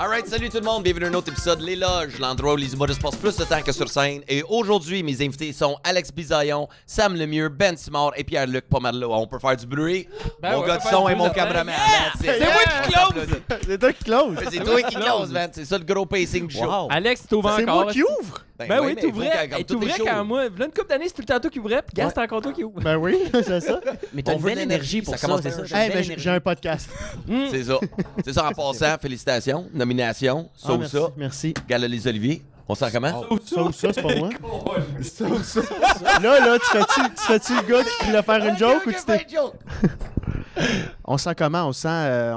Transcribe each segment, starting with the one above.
Alright, salut tout le monde, bienvenue à un autre épisode de L'Éloge, l'endroit où les humoristes passent plus de temps que sur scène. Et aujourd'hui, mes invités sont Alex Bisaillon, Sam Lemieux, Ben Simard et Pierre-Luc Pomerleau. On peut faire du bruit. Ben Mon ouais, gars de son et mon cameraman. C'est moi qui close! C'est toi qui close. C'est toi qui close, man. C'est ça le gros pacing du show. Wow. Alex, t'ouvres C'est encore. moi qui ouvre. Ben oui, mais il faut t'ouvrais. comme Hey, tous les t'ouvrais shows. quand moi. Là, une couple d'années, c'est tout le temps toi qui ouvrais, puis Gaz, c'est encore toi qui ouvre. Ben oui, c'est ça. Mais t'as On une veut belle de énergie l'énergie, pour ça ça, commence c'est à- ça. Hey, mais j'ai un podcast. C'est ça. C'est ça en passant. Félicitations. Nomination. Ah, Sauve merci, ça. merci. Gala les Oliviers. On sent comment? Ça ou ça, c'est pas moi. Là, tu fais-tu le gars qui voulait faire une joke ou tu t'es... On sent comment? On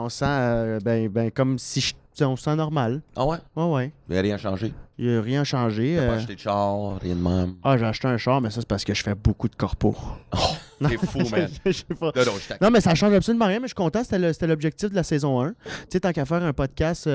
sent ben comme si on sent normal. Ah ouais? Ouais. Il n'y a rien changé. Il n'y a rien changé. T'as pas acheté de char, rien de même. Ah, j'ai acheté un char, mais ça, c'est parce que je fais beaucoup de corpo. T'es fou, man. Je sais pas. Non, je t'accorde. Non, mais ça change absolument rien, mais je suis content. C'était l'objectif de la saison 1. Tu sais, tant qu'à faire un podcast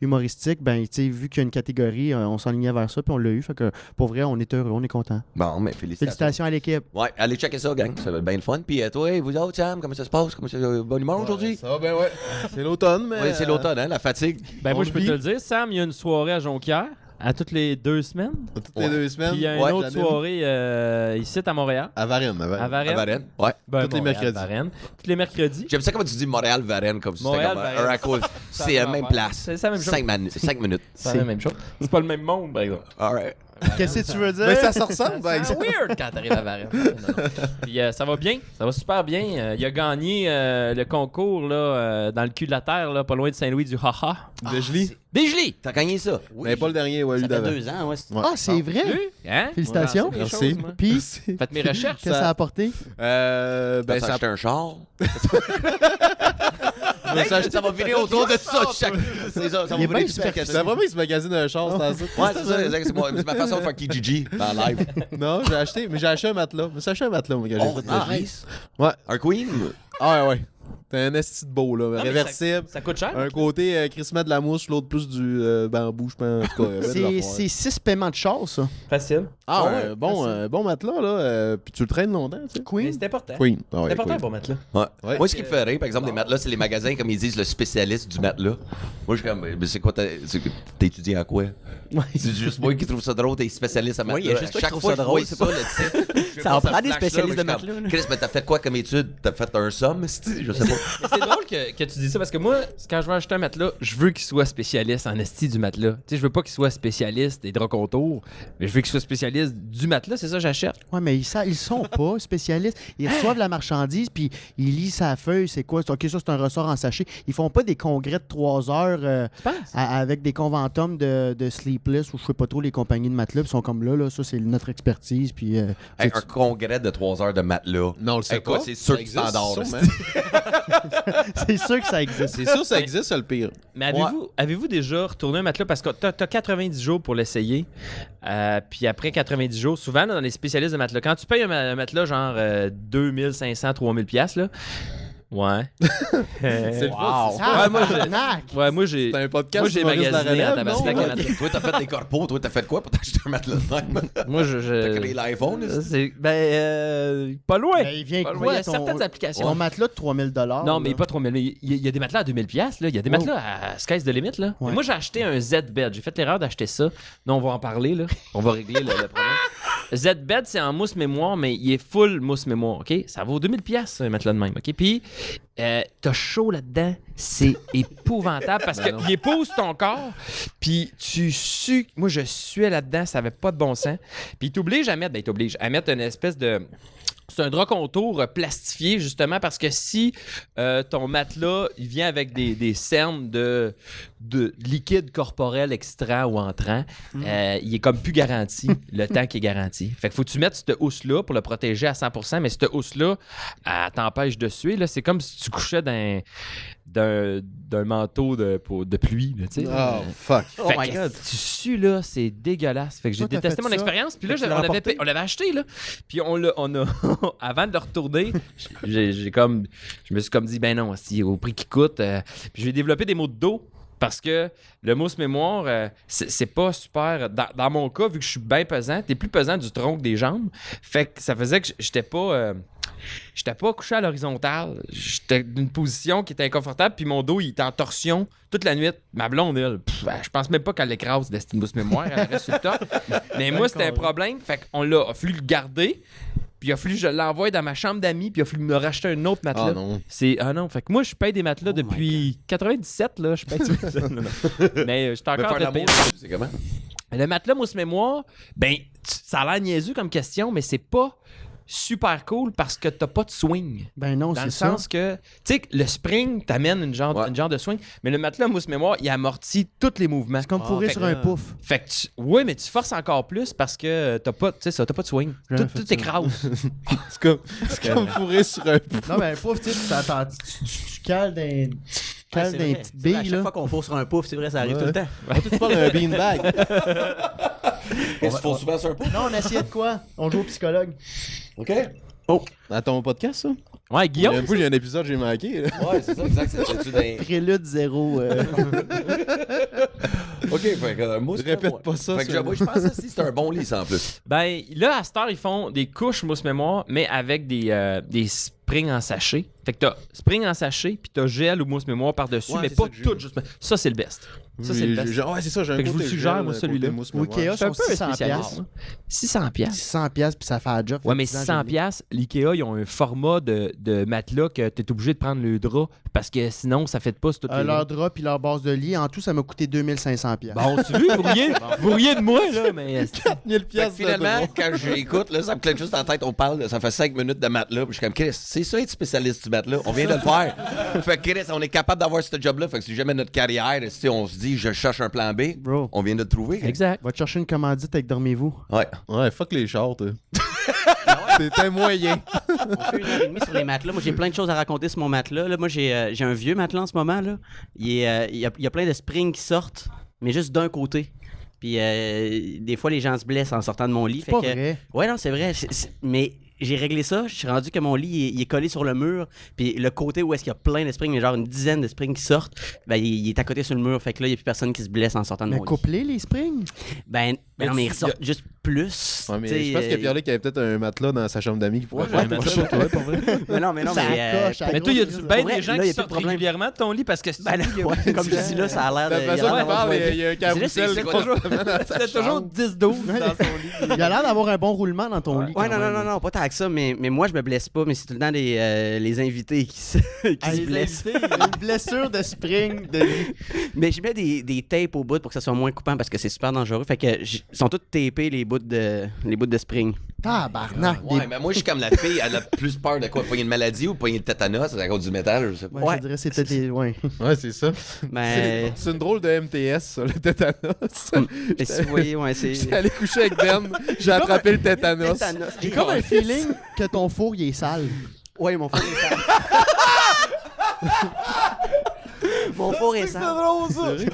humoristique, ben, tu sais, vu qu'il y a une catégorie, on s'enlignait vers ça, puis on l'a eu. Fait que, pour vrai, on est heureux, on est content. Bon, mais félicitations. Félicitations à l'équipe. Ouais, allez checker ça, gang. Ça va être bien le fun. Puis toi, vous autres, Sam, comment ça se passe? Comment ça, bonne humeur aujourd'hui? Ça va bien, ouais. C'est l'automne, mais. Oui, c'est l'automne, hein, la fatigue. Ben, moi, On je peux vit. te le dire, Sam, il y a une soirée à Jonquière, à toutes les 2 semaines. Toutes les 2 semaines. Puis il y a une Ouais, autre j'anime. soirée ici à Montréal. À Varennes, à À Varennes. Varennes. À Varennes. Ouais. Ben, Tous les Montréal, mercredis. Varennes. Tous les mercredis. J'aime ça comment tu dis Montréal-Varennes, comme si c'était Montréal, comme Varennes. un à cause. C'est la même place. C'est la même chose. 5 minutes. C'est la même chose. C'est pas le même monde, par exemple. Alright. Qu'est-ce que tu veux dire? Mais ça se ressemble, par C'est exemple. weird quand t'arrives à Varennes. Non. Puis ça va bien, ça va super bien. Il a gagné le concours là, dans le cul de la terre, là, pas loin de Saint-Louis du Haha. De Gely. Dégelé! T'as gagné ça? Mais pas le dernier, ouais, lui Ça fait d'avant. 2 ans, ouais. Ouais. Ah, c'est vrai? Hein? Félicitations. Moi, j'en sais des Merci. choses, moi. Puis, Faites mes recherches. qu'est-ce que ça a apporté? Ben, Ben, ça. acheté un char. Ça va virer autour de ça. C'est ça. Ça Il est va bien virer super- C'est vraiment, il se magasine un char, c'est ça. Ouais, c'est ça. exact, c'est ma façon de faire Kijiji dans le live. Non, j'ai acheté un matelas. Mais c'est acheté un matelas, mon gars. J'ai Oh, fait de nice. Ouais. Un queen? Ah, ouais. C'est un esti de beau, là. mais Réversible. Ça coûte cher. Un côté crissement de la mouche, l'autre plus du bambou, je pense. En tout cas, belle affaire. C'est 6 paiements de char, ça. Facile. Ah, ouais, bon matelas, là. Puis tu le traînes longtemps, tu sais. Mais Queen? c'est important. Queen. Ah, ouais, C'est important Queen. pour mettre là. Ouais. Ouais. Moi, ce qui me fait rire, par exemple, les matelas, c'est les magasins, comme ils disent, le spécialiste du matelas. Moi, je suis comme, mais c'est quoi, t'as étudié à quoi? Ouais. C'est juste moi qui trouve ça drôle, t'es spécialiste à matelas. Oui, il y a juste toi qui Chaque trouve fois ça que je drôle, vois c'est ça, pas- le titre, Ça en prend des flash là, spécialistes mais de je suis matelas, comme, là. Chris, mais t'as fait quoi comme étude? T'as fait un somme, esti? Je sais pas. Mais c'est drôle que tu dis ça parce que moi, quand je veux acheter un matelas, je veux qu'il soit spécialiste en esti du matelas. Tu sais, je veux pas qu'il soit spécialiste des draps contours, mais je veux qu'il soit spécialiste du matelas, c'est ça que j'achète. Ouais, mais ils sont pas spécialistes. Ils reçoivent la marchandise, puis ils lisent sa feuille, c'est quoi? OK, ça, c'est un ressort en sachet. Ils font pas des congrès de 3 heures Tu penses? avec des conventums de Sleepless ou je sais pas trop les compagnies de matelas. Puis ils sont comme là, ça, c'est notre expertise. Puis, Hey, un congrès de 3 heures de matelas. Non, on le sait Écoute, pas. c'est sûr Ça que c'est existe, standard, sûrement. c'est sûr que ça existe. C'est sûr, ça existe, c'est le pire. Mais avez-vous déjà retourné un matelas parce que t'as 90 jours pour l'essayer, puis après 90 jours, souvent là, dans les spécialistes de matelas, quand tu payes un matelas genre 2500, 3000 pièces là, ouais. C'est le fun. Ouais, moi, j'ai- Tabarnak! Ouais, moi j'ai C'est un podcast moi j'ai humoriste de la magasiné en relève, tabarnak non? un matelas. Toi, t'as fait des corpos. Toi, t'as fait quoi pour t'acheter un matelas de même? Moi T'as créé l'iPhone, esti? c'est pas loin. Ben, il vient Pas loin. quoi, Il y a ton- certaines applications. Ton matelas de 3000 Non, mais là? pas trop. Mais il y a des matelas à 2000 pièces là. Il y a des Wow. matelas à sky's the limit là. Ouais. Mais moi j'ai acheté un Z-bed. J'ai fait l'erreur d'acheter ça. Non, on va en parler là. On va régler le problème. Z-bed c'est en mousse mémoire, mais il est full mousse mémoire. Ok, ça vaut 2000 pièces un matelas de même. Ok, puis t'as chaud là-dedans. C'est épouvantable parce Ben non. qu'il épouse ton corps. Puis tu sues. Moi je suais là-dedans. Ça avait pas de bon sens. Puis il t'oblige à mettre. Ben il t'oblige à mettre une espèce de. C'est un drap contour plastifié, justement, parce que si ton matelas il vient avec des cernes de liquide corporel extra ou entrant, il est comme plus garanti le temps qui est garanti. Fait qu'il faut que tu mettes cette housse-là pour le protéger à 100%, mais cette housse-là, elle t'empêche de suer. Là. C'est comme si tu couchais d'un manteau de pluie. Là, tu sais. Oh, fuck. Oh Fait my que God. Tu sues, là, c'est dégueulasse. Fait que j'ai Toi, t'as détesté fait mon ça? expérience. Puis là, Fait que tu l'as rapporté? on l'avait acheté, là. Puis on a avant de le retourner, je me suis comme dit, ben non, si, au prix qu'il coûte. Puis j'ai développé des maux de dos. Parce que le mousse mémoire, c'est pas super. Dans mon cas, vu que je suis bien pesant, t'es plus pesant du tronc que des jambes. Fait que ça faisait que j'étais pas couché à l'horizontale. J'étais d'une position qui était inconfortable, puis mon dos, il était en torsion toute la nuit. Ma blonde, elle, je pense même pas qu'elle l'écrase de cette mousse mémoire, elle reste sur le top. Mais moi, c'était un problème. Fait qu'on a fallu le garder. Puis il a fallu que je l'envoie dans ma chambre d'amis, puis il a fallu me racheter un autre matelas. Ah non. Fait que moi, je paye des matelas depuis 97, là. Je paye des matelas. Non. Mais je suis encore faire de payer. l'amour, c'est comment? Le matelas mousse mémoire, ben, ça a l'air niaiseux comme question, mais c'est pas super cool parce que t'as pas de swing. Ben non, Dans c'est le ça. sens que, tu sais, le spring t'amène une genre de swing, mais le matelas mousse mémoire, il amortit tous les mouvements. C'est comme fourré fait sur que- un pouf. Fait que oui, mais tu forces encore plus parce que t'as pas, tu sais ça, t'as pas de swing. J'avais Tout fait ça. écrase. C'est comme fourré sur un Non, mais un pouf, tu sais, tu cales des C'est vrai. petites C'est vrai, à billes, chaque là. fois qu'on fourre sur un pouf, c'est vrai, ça arrive Ouais. tout le temps. Tu parles d'un beanbag. Qu'est-ce qu'il faut souvent sur un pot? Non, on essayait de quoi? On joue au psychologue. OK. Dans ton podcast, ça? Ouais, Guillaume. Il y a un épisode que j'ai manqué. Là. Ouais, c'est ça, exact. C'est-tu dans... Prélude 0. OK, fait que mousse Répète mémoire. pas ça, Fait que ça. je pense que c'est un bon lit, ça, en plus. Ben, là, à cette heure, ils font des couches mousse mémoire, mais avec des springs en sachet. Fait que t'as spring en sachet, puis t'as gel ou mousse mémoire par-dessus, Ouais, mais c'est pas ça que j'ai. tout. Juste... Ça, c'est le best. Ça, c'est le best. Ouais, c'est ça, j'ai un Fait que je vous côté suggère, gel, moi, un celui-là. côté mousse Au mémoire. Ikea, Je suis un sont peu un 600 spécialiste. piastres. 600 piastres. 600 piastres, puis ça fait un job. Ouais, mais Fait que 600 piastres, l'IKEA, ils ont un format de matelas que t'es obligé de prendre le drap parce que sinon, ça fait pas sur toutes les leur drap puis leur base de lit, en tout, ça m'a coûté 2500 piastres. Bon, tu veux, vous riez de moi, là, mais... 1000 Fait que piastres. finalement, quand j'écoute, là, ça me claque juste en tête, on parle, là, ça fait 5 minutes de matelas, puis je suis comme, Chris, c'est ça être spécialiste du matelas, on vient de le faire. Fait que Chris, on est capable d'avoir ce job-là, fait que si jamais notre carrière, si on se dit, je cherche un plan B, Bro, on vient de le trouver. Exact. va te chercher une commandite avec Dormez-vous. Ouais. Ouais, fuck les shorts. C'était moyen. On fait 1h30 sur les matelas. Moi, j'ai plein de choses à raconter sur mon matelas. Là, moi, j'ai un vieux matelas en ce moment. Là. Il y a plein de springs qui sortent, mais juste d'un côté. Puis des fois, les gens se blessent en sortant de mon lit. C'est pas vrai. Ouais, non, c'est vrai. Mais j'ai réglé ça. Je suis rendu que mon lit il est collé sur le mur. Puis le côté où est-ce qu'il y a plein de springs, mais genre une dizaine de springs qui sortent, ben il est à côté sur le mur. Fait que là, il n'y a plus personne qui se blesse en sortant de Mais mon lit. couplez les springs. Ben non, mais ils tu- ressortent juste plus. Ouais, mais T'sais, je pense que Pierre-Luc avait peut-être un matelas dans sa chambre d'amis qui pourrait Ouais, faire ouais, ça. mais non, mais Ça coche, ça Mais toi, il y a Pour bien vrai, des gens là, y a qui plus de sortent problème. régulièrement de ton lit parce que si Ben là, ouais, comme je dis là, ça a l'air De de. toute il a façon, l'air il parle, d'avoir il y a un c'est carrousel juste- qui passe c'était toujours 10-12 dans son lit. Il a l'air d'avoir un bon roulement dans ton lit. Ouais, quand non, même. non, pas tant que ça, mais moi, je me blesse pas, mais c'est tout le temps les invités qui se, qui Ah, se les blessent. invités, une blessure de spring de lit. Mais je mets des tapes au bout pour que ça soit moins coupant parce que c'est super dangereux. Fait que ils sont tous tapés les bouts de spring. Tabarnak. Ouais, mais moi, je suis comme la fille, elle a plus peur de quoi? Pogner une maladie ou pogner le tétanos à cause du métal, je sais pas. Ouais, Ouais. je dirais que c'est peut-être les. Ouais. Ouais, c'est ça. Mais, C'est une drôle de MTS, ça, le tétanos. mais si vous voyez, ouais, c'est. J'étais allé coucher avec Ben, j'ai attrapé le tétanos. J'ai comme un feeling que ton four, il est sale. Ouais, mon four est sale. Mon four est sale. drôle, ça!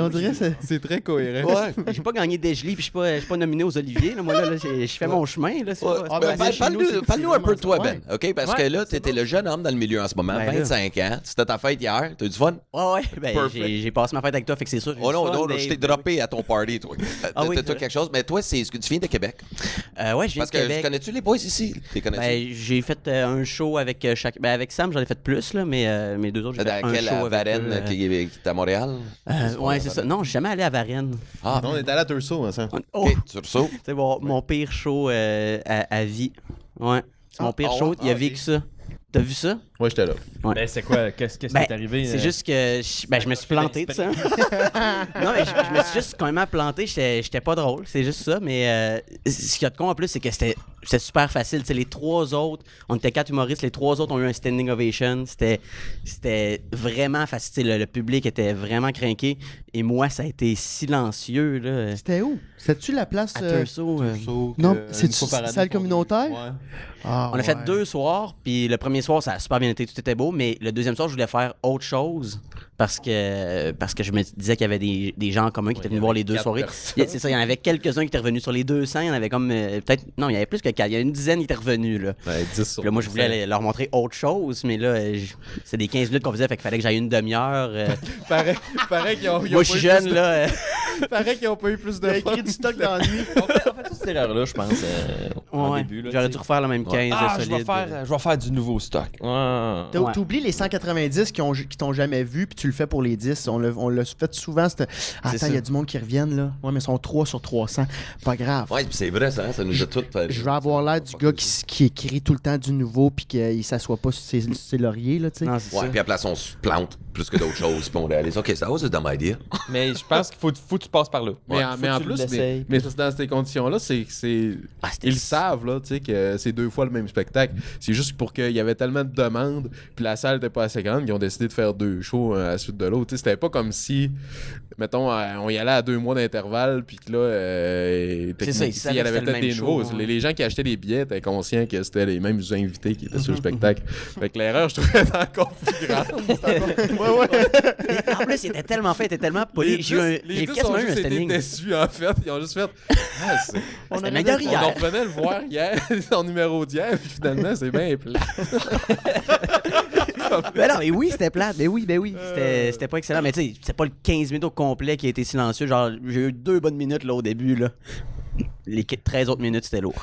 On dirait que c'est. C'est très cohérent. Ouais. J'ai pas gagné Desjely puis je suis pas nominé aux Oliviers. Là. Moi, là, je fais mon chemin. Là, c'est Ouais. pas- Ah, c'est ben, pas- chez nous, c'est Parle-nous un peu de toi, ouais. Ben, OK? Parce Ouais, que là, t'étais le jeune homme dans le milieu en ce moment, Ben là. 25 ans. C'était ta fête hier. T'as eu du fun? Ouais, ben, Perfect. j'ai passé ma fête avec toi, fait que c'est ça. j'ai Oh du non, fun, non, Dave. je t'ai droppé à ton party, toi. Ah oui, T'as c'est vrai. quelque chose, mais toi, est-ce que tu viens de Québec? Ouais, je viens Parce de que Québec. connais-tu les boys ici? T'es connais-tu? Ben, j'ai fait un show avec avec Sam, j'en ai fait plus, là, mais mes deux autres, j'ai fait Dans un quelle show avec Varennes eux, qui est à Montréal? ouais, c'est ça. Non, je suis jamais allé à Varennes. Ah, Non, on est allé à Tursault ensemble. Oh, OK, tu ressors. c'est mon pire show à vie. Ouais, c'est mon pire ah show. ouais? Il a Ah, vécu ça. T'as vu ça? Ouais, j'étais là. Ben, c'est quoi? Qu'est-ce qui Ben, est arrivé? C'est juste que je me suis planté de ça. Non, mais je me suis juste quand même planté. J'étais pas drôle. C'est juste ça. Mais ce qu'il y a de con en plus, c'est que c'était super facile. Tu sais, les trois autres, on était 4 humoristes. Les trois autres ont eu un standing ovation. C'était vraiment facile. Tu sais, le public était vraiment crinqué. Et moi, ça a été silencieux. Là, C'était où? C'était-tu la place. à Tursault. Non, c'est-tu salle communautaire? Ouais. Ah, On a fait 2 soirs, puis le premier soir, ça a super bien été, tout était beau, mais le deuxième soir, je voulais faire autre chose parce que je me disais qu'il y avait des gens en commun qui étaient venus voir les deux soirées. C'est ça, il y en avait quelques-uns qui étaient revenus sur les 200, il y en avait comme peut-être, non, il y avait plus que 4, il y a une dizaine qui étaient revenus, là. Ouais, 10 sur Puis là, moi, je voulais leur montrer autre chose, mais là, c'est des 15 minutes qu'on faisait, fait qu'il fallait que j'aille une demi-heure. Pareil qu'ils ont Moi, je suis jeune, là. Pareil qu'ils ont pas eu plus de Il a fun. écrit du stock dans la nuit. On fait toute cette erreur-là, je pense, au Ouais, début. Là, j'aurais tu dû sais. refaire la même 15 je solide. vais faire du nouveau stock. Ouais. Ouais. T'oublies les 190 qui t'ont jamais vu, puis tu le fais pour les 10. On l'a fait souvent. Attends, il y a du monde qui reviennent, là. Ouais, mais ils sont 3 sur 300. Pas grave. Ouais, puis c'est vrai, ça nous a tout fait. Je veux avoir l'air du gars qui écrit tout le temps du nouveau, puis qu'il s'assoit pas sur ses lauriers, là, tu sais. Non, c'est Ouais, ça. puis à la place, on se plante plus que d'autres choses, puis on réalise, OK, ça was a dumb idea. Mais je pense qu'il faut que tu passes par là. Mais en tu plus, l'essayes. mais dans ces conditions-là, c'est Ah, c'était- ils savent là, tu sais, que c'est 2 fois le même spectacle. C'est juste pour qu'il y avait tellement de demandes, puis la salle n'était pas assez grande, qu'ils ont décidé de faire 2 shows à la suite de l'autre. Tu sais, c'était pas comme si, mettons, on y allait à 2 mois d'intervalle, puis que là, C'est ça, ils il y savaient en que avait c'était le peut-être des même nouveaux. show, hein. Les gens qui achetaient les billets étaient conscients que c'était les mêmes invités qui étaient sur le spectacle. Fait que l'erreur, je trouvais, était encore plus grande. En plus, il était tellement fait, il était tellement poli. J'ai Les 10 quasiment ont eu un juste été standing. déçus, en fait. Ils ont juste fait... Ah, C'était meilleur on hier. en revenait le voir hier, son numéro d'hier, puis finalement, c'est bien plat. Ben non, mais oui, c'était plate. Ben oui. C'était pas excellent. Mais tu sais, c'est pas le 15 minutes au complet qui a été silencieux. Genre, j'ai eu 2 bonnes minutes là au début, là. Les 13 autres minutes, c'était lourd.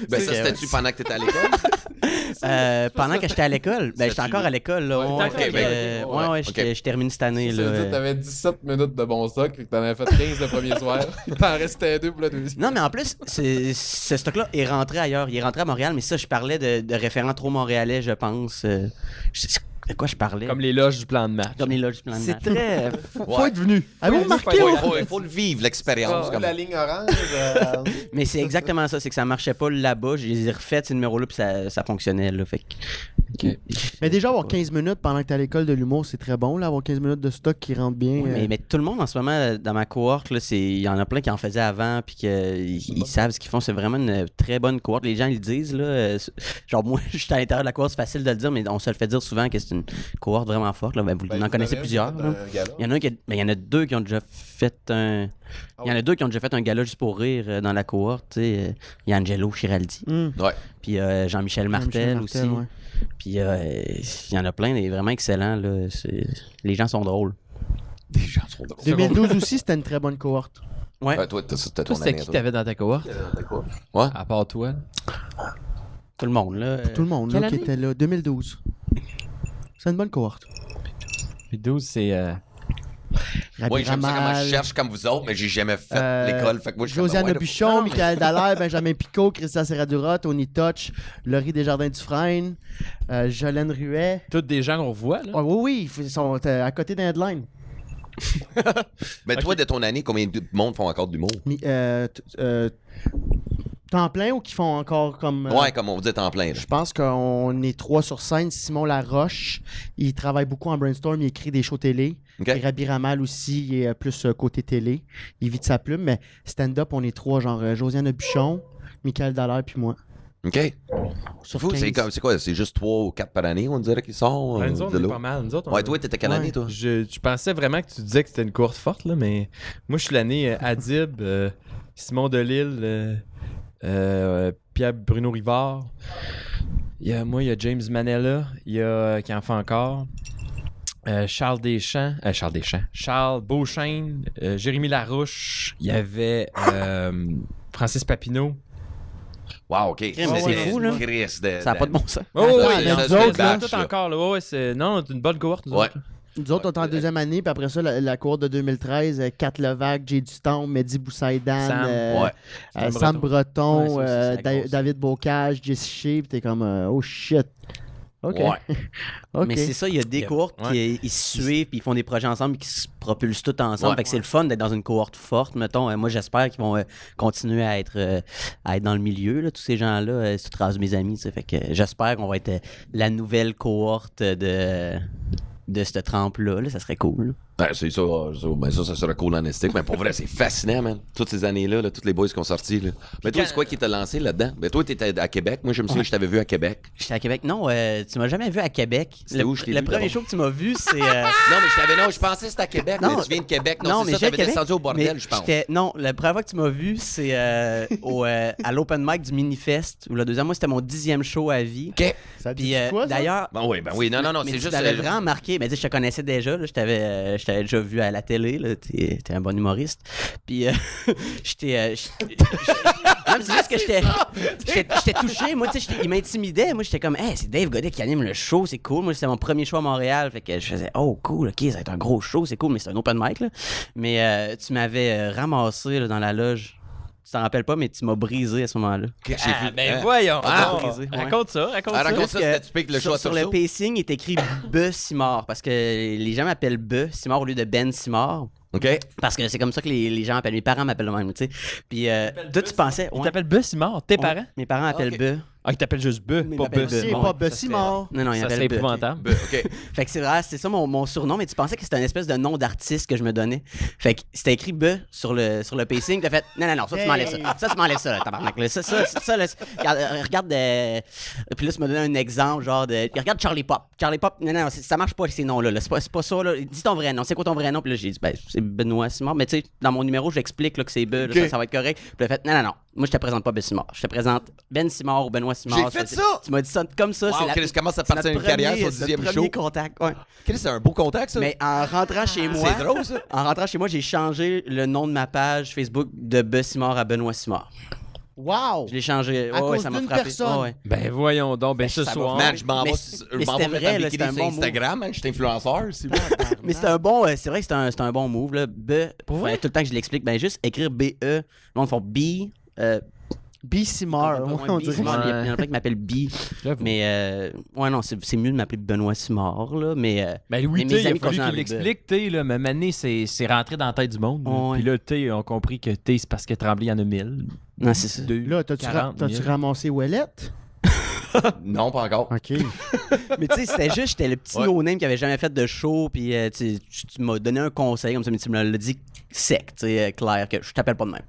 Ben, ça, c'était-tu pendant que t'étais à l'école? Pendant que j'étais à l'école, ben j'étais encore à l'école, là. Ouais, ok, fait que, ben, ouais, ok. je termine cette année, Ça veut dire que là. t'avais 17 minutes de bon stock, et que t'en avais fait 15 le premier soir. Il t'en restait 2 pour le deuxième. Non, mais en plus, ce stock-là est rentré ailleurs. Il est rentré à Montréal, mais ça, je parlais de référents trop montréalais, je pense. De quoi je parlais? Comme les loges du plan de match. Comme les loges du plan de C'est match. très. Faut être venu. Avez-vous remarqué? Il faut le vivre, l'expérience. comme- La ligne orange. Mais c'est exactement ça, c'est que ça marchait pas là-bas. Je les ai refaites, ces numéros-là, puis ça fonctionnait, là. Fait que... Mais déjà, avoir 15 minutes pendant que t'es à l'école de l'humour, c'est très bon, là. Avoir 15 minutes de stock qui rentre bien. Ouais, mais tout le monde en ce moment dans ma cohorte, là, il y en a plein qui en faisaient avant puis qu'ils savent ce qu'ils font. C'est vraiment une très bonne cohorte. Les gens ils le disent. Là, genre moi, je suis à l'intérieur de la cohorte, c'est facile de le dire, mais on se le fait dire souvent que c'est une cohorte vraiment forte. Là. Ben, vous en connaissez plusieurs. Là. Il y en a un il y en a 2 qui ont déjà fait un. Il y en a 2 qui ont déjà fait un gala juste pour rire dans la cohorte. Tu sais. Il y a Angelo Chiraldi. Ouais. Puis Jean-Michel Martel aussi. ouais. Puis il y en a plein, des vraiment excellents. Là. Les gens sont drôles. Des gens sont drôles. 2012 aussi, c'était une très bonne cohorte. Ouais. Ouais, toi, c'était Toi, ton c'était année. qui toi. t'avais dans ta cohorte? Ouais. À part toi. Tout le monde. Là. Tout le monde Quelle là, qui année? était là. 2012. C'est une bonne cohorte. Puis 12, c'est. Rabbi Oui, j'aime ça comment Ramal, je cherche comme vous autres, mais j'ai jamais fait l'école. Fait que moi, je suis comme, Josiane ouais, Buchon, Michael Dallaire, Benjamin Picot, Christian Serradura, Tony Touch, Laurie Desjardins-Dufresne, Jolène Ruet. Tous des gens qu'on voit, là. Ah oui, ils sont à côté d'un headline. Mais toi, de ton année, combien de monde font encore de l'humour? Temps plein ou qui font encore comme. Ouais, comme on vous dit en plein. là. Je pense qu'on est 3 sur scène. Simon Laroche, il travaille beaucoup en brainstorm, il écrit des shows télé. OK. Et Rabbi Ramal aussi, il est plus côté télé. Il vit de sa plume, mais stand-up, on est 3, genre Josiane Buchon, Michael Dallaire puis moi. OK. Sur Fou, 15. c'est quoi? C'est juste 3 ou 4 par année, on dirait, qui sortent Ouais, nous autres, de on est là? pas mal. Nous autres, on Ouais, est- toi, t'étais quelle Ouais. année, toi? Je pensais vraiment que tu disais que c'était une courte forte, là, mais moi, je suis l'année Adib, Simon Delille, Pierre Bruno Rivard. Il y a James Manella, il y a qui en fait encore. Charles Beauchesne, Jérémy Larouche, il y avait Francis Papineau. Wow, OK. c'est fou, là. Chris Ça n'a pas de bon sens. Oh, Attends, oui, mais ça, nous c'est autres, là, tout encore. Là. Ouais, c'est... Non, c'est une bonne cohorte, nous Ouais. autres. Nous autres, on est en deuxième année, puis après ça, la cohorte de 2013, Kat Levac, Jay Duston, Mehdi Boussaïdan, Sam. Ouais. Sam Breton, Ouais, ça aussi, c'est la grosse. David Bocage, Jesse Shea, puis t'es comme, oh shit. OK. Ouais. OK. Mais c'est ça, il y a des cohortes qui ils se suivent puis ils font des projets ensemble qui se propulsent tous ensemble. Ouais. Fait que c'est le fun d'être dans une cohorte forte, mettons. Moi, j'espère qu'ils vont continuer à être dans le milieu, là, tous ces gens-là. C'est tout mes amis, tu sais. Fait que j'espère qu'on va être la nouvelle cohorte de cette trempe-là. Là. Ça serait cool. Ben, c'est ça, ça serait cool en estique. Mais pour vrai, c'est fascinant, man. Toutes ces années-là, toutes les boys qui sont sortis. Là. Mais toi, c'est quoi qui t'a lancé là-dedans? Ben, toi, t'étais à Québec. Moi, je me souviens que je t'avais vu à Québec. J'étais à Québec. Non, tu m'as jamais vu à Québec. C'était où je t'ai Le vu, premier d'abord? show que tu m'as vu, c'est. Non, mais je pensais que c'était à Québec. Non, mais tu viens de Québec. Non, non, c'est mais ça, j'ai t'avais descendu au bordel, je pense. Non, la première fois que tu m'as vu, c'est à l'open mic du Minifest. Ou le deuxième mois, c'était mon 10e show à vie. OK. Ça dit Puis quoi, ça? d'ailleurs. Ben oui, non, Mais c'est tu juste... t'avais vraiment marqué. Mais tu sais, je te connaissais déjà. Là, je t'avais déjà vu à la télé. T'es un bon humoriste. Puis j'étais... Non, mais c'est juste que j'étais touché. Moi, tu sais, il m'intimidait. Moi, j'étais comme, hey, c'est Dave Godet qui anime le show. C'est cool. Moi, c'était mon premier show à Montréal. Fait que je faisais, oh, cool, OK, ça va être un gros show. C'est cool, mais c'est un open mic, là. Mais tu m'avais ramassé là, dans la loge. Tu t'en rappelles pas, mais tu m'as brisé à ce moment-là. Voyons. Ah, brisé, ouais. Raconte ça. raconte ça, c'était typique le choix sur le pacing, il est écrit B. Simard parce que les gens m'appellent B. Simard au lieu de Ben Simard. OK. Parce que c'est comme ça que les gens m'appellent. Mes parents m'appellent le même, tu sais. Puis toi, tu pensais. Il ouais, t'appelle Bessimard, tes parents? Mes parents m'appellent Ok. B. Ah, ils t'appellent juste Mais pas ils m'appellent Bess. Bess. C'est Bon, pas ça Bessie serait- mort. Non, il Ça m'appelle serait B. épouvantable. OK. Fait que c'est ça mon surnom, mais tu pensais que c'était une espèce de nom d'artiste que je me donnais. Fait que c'était écrit B sur le pacing. T'as fait, non, ça, tu m'enlèves ça. Ça, tu m'enlèves ça, là, tabarnak. Là. Ça, là, regarde. Puis là, tu m'as donné un exemple, genre de. Regarde Charlie Pop. Charlie Pop, non, ça marche pas ces noms-là. Là. C'est pas ça, là. Dis ton vrai nom. C'est quoi ton vrai nom? Puis là, j'ai dit, ben, c'est Benoît Simard. Mais tu sais, dans mon numéro, j'explique là, que c'est B, là, Ok. ça va être correct. Puis là, fait, non. Moi, je te présente pas Ben Simard. Je te présente Ben Simard ou Benoît Simard. J'ai fait C'est- ça! Tu m'as dit ça comme ça. Wow, Chris, comment ça c'est partit notre une carrière premier- sur le 10e notre show? premier contact, ouais. Chris, c'est un beau contact, ça. Mais en rentrant chez moi, C'est drôle, ça. en rentrant chez moi, j'ai changé le nom de ma page Facebook de Bessimard à Benoît Simard. Wow! Je l'ai changé. À cause ça m'a d'une frappé. personne. Ouais. Ben voyons donc, ben ce ça soir. m'a- Man, je m'en Mais vais c'est- je mais m'en vais c'était mettre vrai, un là, bikini c'était un sur bon move. Instagram, man. Je suis influenceur. Mais c'est un bon, c'est vrai que c'est un bon move là. Tout le temps que je l'explique, ben juste écrire B E, le monde font B. Bessimard, on dirait. Il y en a plein qui m'appellent B. J'avoue. Mais ouais non, c'est mieux de m'appeler Benoît Simard là. Mais Ben oui, mais tu mes sais, il a amis fallu continuent qu'il avec l'explique, tu sais, là, mais Mané, c'est rentré dans la tête du monde. Ouais. Puis là, tu sais, on compris que T, c'est parce que Tremblay, il y en a 1000. non, c'est ça. Là, t'as-tu 40 000. ramassé Ouellette? Non, pas encore. OK. Mais tu sais, c'était juste, j'étais le petit Ouais. no-name qui avait jamais fait de show, puis tu m'as donné un conseil comme ça, mais tu me l'as dit sec, tu sais, clair, que je t'appelle pas de même.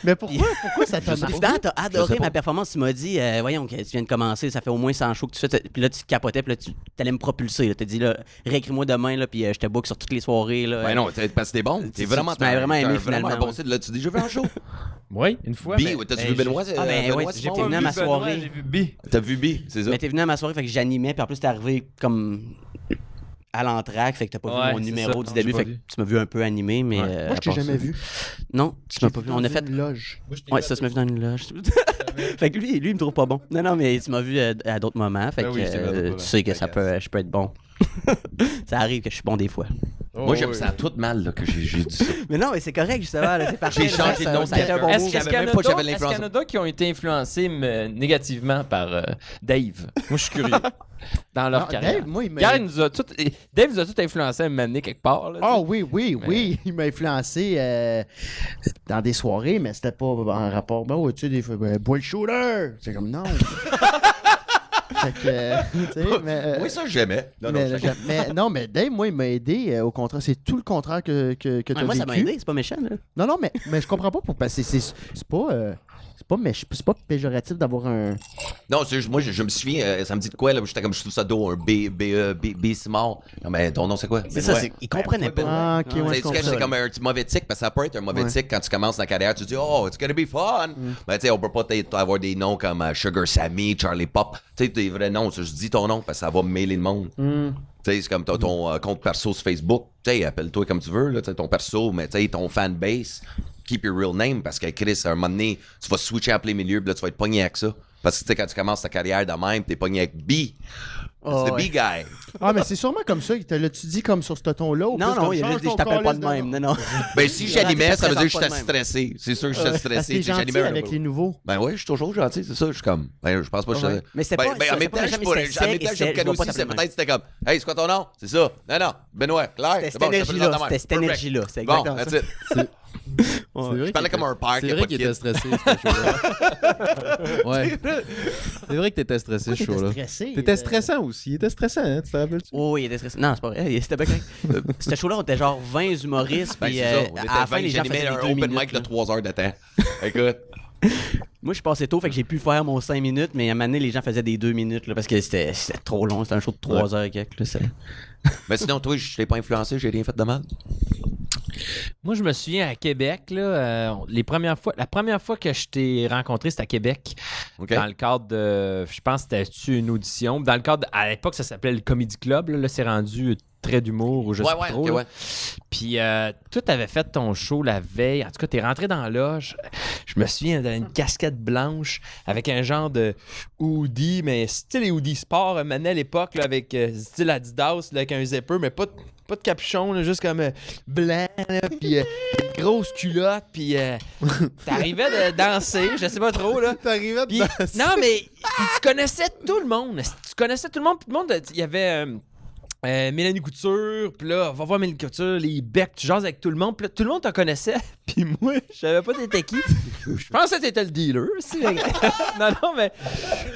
Mais pourquoi ça t'a Puis marqué? finalement, t'as Je adoré sais pas. ma performance, tu m'as dit, voyons, que tu viens de commencer, ça fait au moins 100 shows que tu fais, puis là, tu capotais, puis là, tu allais me propulser, là. T'as dit, là, réécris-moi demain, là, puis je te book sur toutes les soirées, là. Ben non, parce que t'es bon. T'es vraiment, tu m'avais vraiment aimé, t'as finalement, un bon ouais. site. Là, tu dis, je veux un show. Oui, une fois. B, mais- t'as-tu ben, vu Benoît? Ah, ben Benoît ouais, Simard? j'étais venu à ma Benoît, soirée. J'ai vu B. T'as vu B, c'est ça? Mais t'es venu à ma soirée, fait que j'animais, puis en plus, t'es arrivé comme à l'entraque, fait que t'as pas Ouais, vu mon c'est numéro ça. du Non, début, j'ai pas fait que vu. tu m'as vu un peu animé, mais. Ouais. Moi, je t'ai à part jamais ça- vu. Non, tu m'as pas vu. On a fait. une loge. Ouais, ça se met vu dans une loge. Fait que lui, il me trouve pas bon. Non, mais tu m'as vu à d'autres moments. Fait Ben que oui, je t'ai vu à d'autres moments. tu sais que je peux être bon. Ça arrive que je suis bon des fois. Moi, j'aime ça tout mal là, que j'ai dit ça. Mais non, mais c'est correct, justement. là, c'est parfait. J'ai changé de nom de Ça a été un bon quelqu'un. move. Est-ce qu'il y avait même pas que j'avais l'influence. qu'il y en a d'autres qui ont été influencés négativement par Dave? Moi, je suis curieux. Dans leur Non, carrière. Dave, moi, il m'a... Dave nous a tout influencé à un moment donné quelque part. Là, tu sais. Oh oui. Il m'a influencé dans des soirées, mais c'était pas en rapport. Ben ouais, tu sais, des fois, boy shooter! C'est comme non. Fait que, tu sais, mais. Oui, ça, j'aimais. Non, mais Dave, moi, il m'a aidé. Au contraire, c'est tout le contraire que tu as vécu. Moi, ça m'a aidé, c'est pas méchant. Là. Non, mais je comprends pas pourquoi. C'est pas. C'est pas péjoratif d'avoir un. Non, c'est juste, moi, je me souviens, ça me dit de quoi, là, j'étais comme, je trouve ça dos, un B Simard. Non, mais ton nom, c'est quoi? C'est ça, ils comprenaient pas. Ah, ok, ouais, je C'est comprends. comme un petit mauvais tic, parce que ça peut être un mauvais Ouais. tic quand tu commences ta carrière. Tu te dis, oh, it's gonna be fun. Ben, tu sais, on peut pas avoir des noms comme Sugar Sammy, Charlie Pop. Tu sais, tes vrais noms. Je dis ton nom parce que ça va mêler le monde. Tu sais, c'est comme ton compte perso sur Facebook. Tu sais, appelle-toi comme tu veux, là, tu sais, ton perso, mais tu sais, ton fanbase. Keep your real name parce que Chris, à un moment donné, tu vas switcher en plein milieu, puis là, tu vas être pogné avec ça. Parce que tu sais, quand tu commences ta carrière de même, t'es pogné avec B. Oh, c'est le ouais. B guy. Ah, mais c'est sûrement comme ça. L'as-tu dit comme sur ce ton-là? ou Non, plus non, comme il a change juste dit ton je t'appelle pas de calice même. nom? Non. Ben, si Il a j'animais, dit, ça veut dire que je te j'étais présente pas de stressé. C'est sûr que j'étais Ah, stressé. t'es Tu sais, gentil j'animais un avec peu. les nouveaux. Ben oui, je suis toujours gentil, c'est ça. Je suis comme, ben, je pense pas que je. Mais c'était Ben, pas- ben, ça- en même ça temps, jamais je pourrais. c'était En même temps, sec je me et connais je vais aussi. pas C'est t'appeler peut-être c'était comme, hey, c'est quoi ton nom? C'est ça. Non, Benoît, Claire. C'était C'est cette bon, je t'appelle énergie-là. ça de même. C'était cette Perfect. énergie-là. C'est Bon, exactement that's ça. it. Je Je parlais comme un père qui C'est a vrai pas de qu'il était kid. stressé, ce show-là. Ouais. C'est vrai que t'étais stressé, ce T'étais show-là. stressé. T'étais stressant aussi. Il était stressant, hein, tu te rappelles-tu? Oh, il était stressé. Non, c'est pas vrai. C'était pas correct. Ce show-là, on était genre 20 humoristes. Ben, Puis c'est ça. On à était la fin, 20, les gens j'animais faisaient un des 2 open minutes. mic de là. 3 heures de temps. Écoute. Moi, je suis passé tôt, fait que j'ai pu faire mon 5 minutes, mais à un moment donné, les gens faisaient des 2 minutes là, parce que c'était trop long. C'était un show de 3 heures et quelques. Là, Mais sinon, toi, je t'ai pas influencé, j'ai rien fait de mal. Moi, je me souviens à Québec, là, la première fois que je t'ai rencontré, c'était à Québec. OK? Dans le cadre de. Je pense que c'était une audition. Dans le cadre. À l'époque, ça s'appelait le Comedy Club. Là, c'est rendu trait d'humour ou je sais pas trop. ok, là. ouais. Puis, toi, t'avais fait ton show la veille. En tout cas, t'es rentré dans la loge. Je me souviens d'une casquette blanche avec un genre de hoodie, mais style les hoodies sport, mané à l'époque, là, avec style Adidas, là, avec un zipper, mais pas de capuchon, là, juste comme blanc, là, puis grosse culotte, puis t'arrivais de danser, je sais pas trop, là. T'arrivais Puis, non, mais tu connaissais tout le monde. Tu connaissais tout le monde. Puis le monde, il y avait Mélanie Couture, puis là, on va voir Mélanie Couture, les becs, tu jases avec tout le monde. Puis là, tout le monde te connaissait. Puis moi, je savais pas t'étais qui. Je pensais que t'étais le dealer aussi. Mais... non, mais...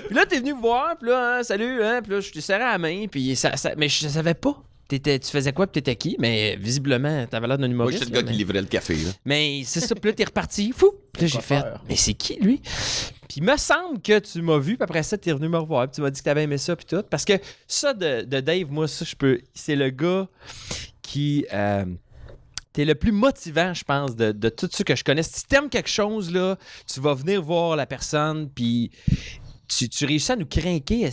Puis là, t'es venu me voir, puis là, hein, salut, hein, puis là, je t'ai serré la main, puis mais je savais pas. Tu faisais quoi, puis t'étais qui? Mais visiblement, t'avais l'air d'un Moi, humoriste. j'étais le gars là, qui livrait le café. Là. mais c'est ça, puis là, t'es reparti, fou! Puis là, j'ai fait, mais c'est qui, lui? Puis il me semble que tu m'as vu, puis après ça, t'es venu me revoir, puis tu m'as dit que t'avais aimé ça, puis tout. Parce que ça, de Dave, moi, ça, c'est le gars qui... t'es le plus motivant, je pense, de tout ce que je connais. Si t'aimes quelque chose, là, tu vas venir voir la personne, puis... Tu réussis à nous craquer.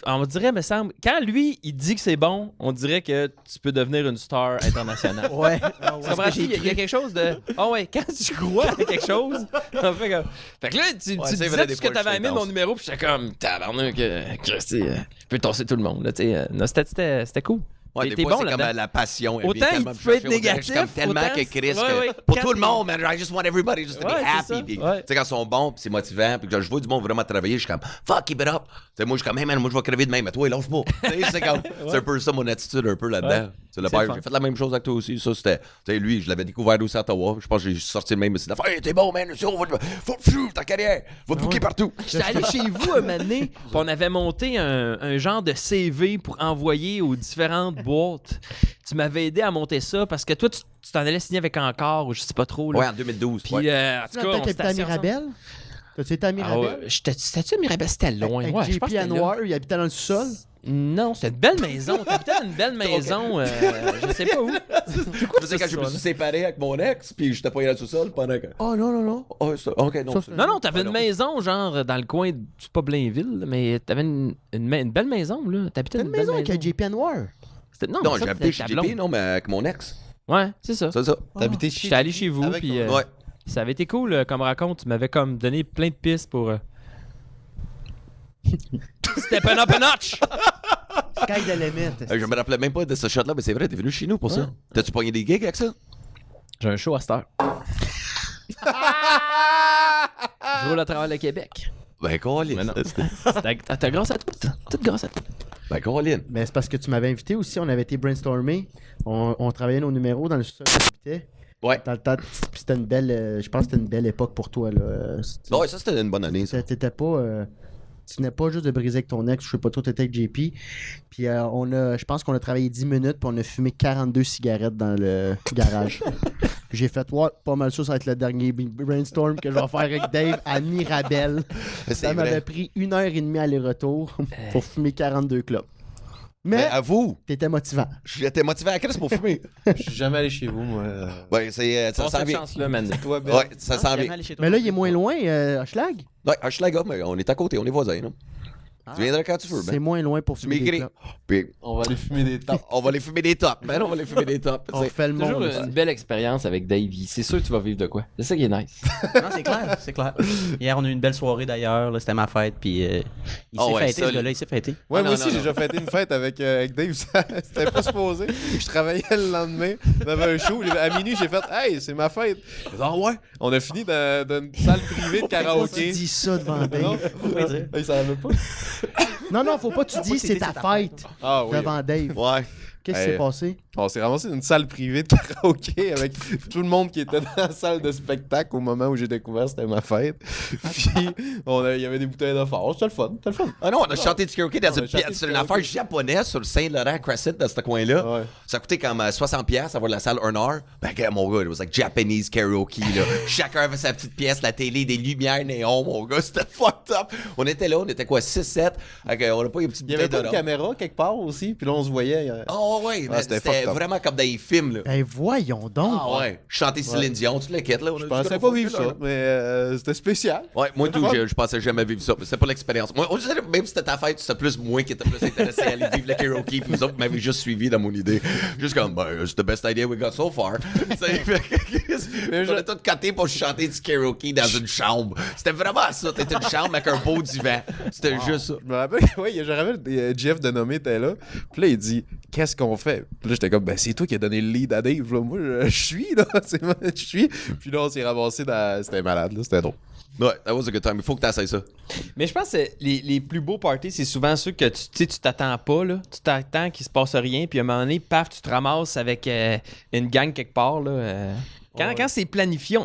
On dirait, me semble, quand lui, il dit que c'est bon, on dirait que tu peux devenir une star internationale. Ouais. Tu comprends? Il y a quelque chose de. Ah ouais, quand tu crois à quelque chose, on fait comme. Fait que là, tu c'est disais vrai, tout des ce que fois, t'avais je aimé de suis mon numéro, puis j'étais comme, tabarnak, Christy, je peux tasser tout le monde. Là, non, c'était cool. Ouais, T'es des fois, bon c'est comme là-dedans. la passion. elle Autant vient il tellement me peut être chercher, on dirait que je suis négatif, comme tellement autant que Chris, c'est- ouais, pour quand tout le il- monde, man, I just want everybody just to be Ouais, c'est happy. ça, Puis, ouais. tu sais, quand ils sont bons, puis c'est motivant, puis que je vois du monde vraiment travailler, je suis comme, fuck, keep it up. Tu sais, moi, je suis comme, hey man, moi, je vais crever de même, mais toi, lâche pas. Tu sais, c'est comme, c'est un peu ça mon attitude, un peu là-dedans. Ouais. C'est le C'est père, fun. j'ai fait la même chose avec toi aussi. Ça, c'était, tu sais, lui, je l'avais découvert aussi à Ottawa. Je pense que j'ai sorti le même message d'affaires. Hey, t'es bon, man, faut fuir ta carrière, va te booker partout. J'étais allé chez vous un moment donné, puis on avait monté un genre de CV pour envoyer aux différentes boîtes. Tu m'avais aidé à monter ça parce que toi, tu t'en allais signer avec Encore ou je sais pas trop. Là. Ouais, en 2012. Puis, ouais. en Tu tout cas, on t'as s'était à assis ensemble. Mirabel? T'as-tu été à Ah Mirabel? ouais, c'était-tu à Mirabel? C'était loin. Avec Ouais, je pense JP que c'était là. Noir, il habitait dans le sous-sol. Non, c'était une belle maison. T'habitais dans une belle maison. Je sais pas où. Je sais quand je me suis séparé avec mon ex, puis j'étais pas allé dans le sous-sol pendant que. Oh non, non, non. Oh, ça, ok, non. Ça, c'est- Non, t'avais Ah, une non. maison, genre, dans le coin, c'est pas Blainville, mais t'avais une belle maison, là. T'habitais T'as une une belle maison maison. avec JP Noir. Non, Non, mais ça, j'ai habité chez ta blonde. JP, non, mais avec mon ex. Ouais, c'est ça. C'est ça. T'habitais chez J'étais allé chez vous, avec puis ton- Ouais. ça avait été cool comme raconte. Tu m'avais comme donné plein de pistes pour... Step up a notch! Sky the limit. Je me rappelais même pas de ce shot-là, mais c'est vrai, t'es venu chez nous pour ça. T'as-tu pogné des gigs avec ça? J'ai un show à cette heure. Je roule à travers le Québec. Ben, Colin. Mais non. T'as grâce à toi. Toute grâce à toi. Ben, Colin. Mais c'est parce que tu m'avais invité aussi. On avait été brainstormer. On travaillait nos numéros dans le sous-sol où j'habitais. Ouais. Dans le temps, puis c'était une belle. Je pense que c'était une belle époque pour toi. Là. Ouais, ça, c'était une bonne année, ça. T'étais pas. Tu n'es pas juste de briser avec ton ex, je sais pas trop, t'étais avec JP. Puis je pense qu'on a travaillé 10 minutes, puis on a fumé 42 cigarettes dans le garage. Puis j'ai fait, ouais, pas mal sûr, ça va être le dernier brainstorm que je vais faire avec Dave à Mirabel. C'est Ça m'avait vrai. pris 1h30 aller-retour pour fumer 42 clopes. Mais Mais avoue, t'étais motivant. j'étais motivé à Chris pour fumer. Je suis jamais allé chez vous, moi. Ouais, c'est. Ça On s'en cette vient. chance-là, man. Toi, Ben. Ouais, ça s'en vient. Mais là, il est moins loin, Hochelag. Ouais, Hochelaga, mais on est à côté, on est voisins, là. Tu viendras quand tu veux, C'est ben. moins loin pour Tu fumer des m'écris. clopes. Puis, On va aller fumer des temps. on va les fumer des tops. Ben, on va les fumer des tops. On C'est- fait le Toujours monde. une belle expérience avec Dave. C'est sûr que tu vas vivre de quoi. C'est ça qui est nice. Non, c'est clair, c'est clair. Hier, on a eu une belle soirée d'ailleurs. Là, c'était ma fête, puis il Ah s'est ouais, fêté, ça, ce gars-là, il s'est fêté. Ouais, Ah, moi non, aussi, non, j'ai non. déjà fêté une fête avec Dave. C'était pas supposé. Je travaillais le lendemain. On avait un show. À minuit, j'ai fait hey, c'est ma fête. J'ai dit, ah ouais. On a fini dans une salle privée de Pourquoi tu karaoké. dis ça devant Non, Dave? il savait pas. Non, non, faut pas que tu dis c'est ta fête Ah oui. devant Dave. Ouais. Qu'est-ce qui Hey. s'est passé? On s'est ramassé dans une salle privée de karaoké avec tout le monde qui était dans la salle de spectacle au moment où j'ai découvert c'était ma fête. Puis il y avait des bouteilles de fort. C'était le fun. Ah non, on a chanté du karaoké dans on a une chanté pièce. du C'est une karaoké. affaire japonaise sur le Saint-Laurent Crescent, dans ce coin-là. Ouais. Ça coûtait comme 60$ avoir la salle 1 heure. Ben, gars, mon gars, it was like Japanese karaoke, là. Chacun avait sa petite pièce, la télé, des lumières néon, mon gars. C'était fucked up. On était là, on était quoi, 6-7. On n'a pas eu une petite Il y avait bouteille pas de de rhum. caméra quelque part aussi, puis là on se voyait. Oh, ouais, mais c'était c'était fucked up. vraiment comme dans les films, là. Ben voyons donc. Ah, ouais. Chanter Céline Dion, tu le quittes, là. Je pensais pas vivre ça, mais c'était spécial. Ouais, moi tout, je pensais jamais vivre ça. Mais c'était pas l'expérience. Moi, on dirait, même si c'était ta fête, c'était plus moi qui était plus intéressé à aller vivre le karaoke, puis vous autres m'avez juste suivi dans mon idée. Juste comme, ben, it's the best idea we got so far. Mais on a tout coté pour chanter du karaoke dans une chambre. C'était vraiment ça. T'étais une chambre avec un beau divan. C'était juste ça. Je me rappelle, Jeff Denomé était là. Puis là, il dit, qu'est-ce qu'on fait? Puis là, j'étais comme, ben, c'est toi qui as donné le lead à Dave. Là. Moi, je suis, là. C'est moi, je suis. Puis là, on s'est ramassé dans. C'était malade, là. C'était drôle. Ouais, that was a good time. Il faut que t'essayes ça. Mais je pense que les plus beaux parties, c'est souvent ceux que tu t'attends pas, là. Tu t'attends qu'il se passe rien, puis à un moment donné, paf, tu te ramasses avec une gang quelque part, là. Quand c'est planifié,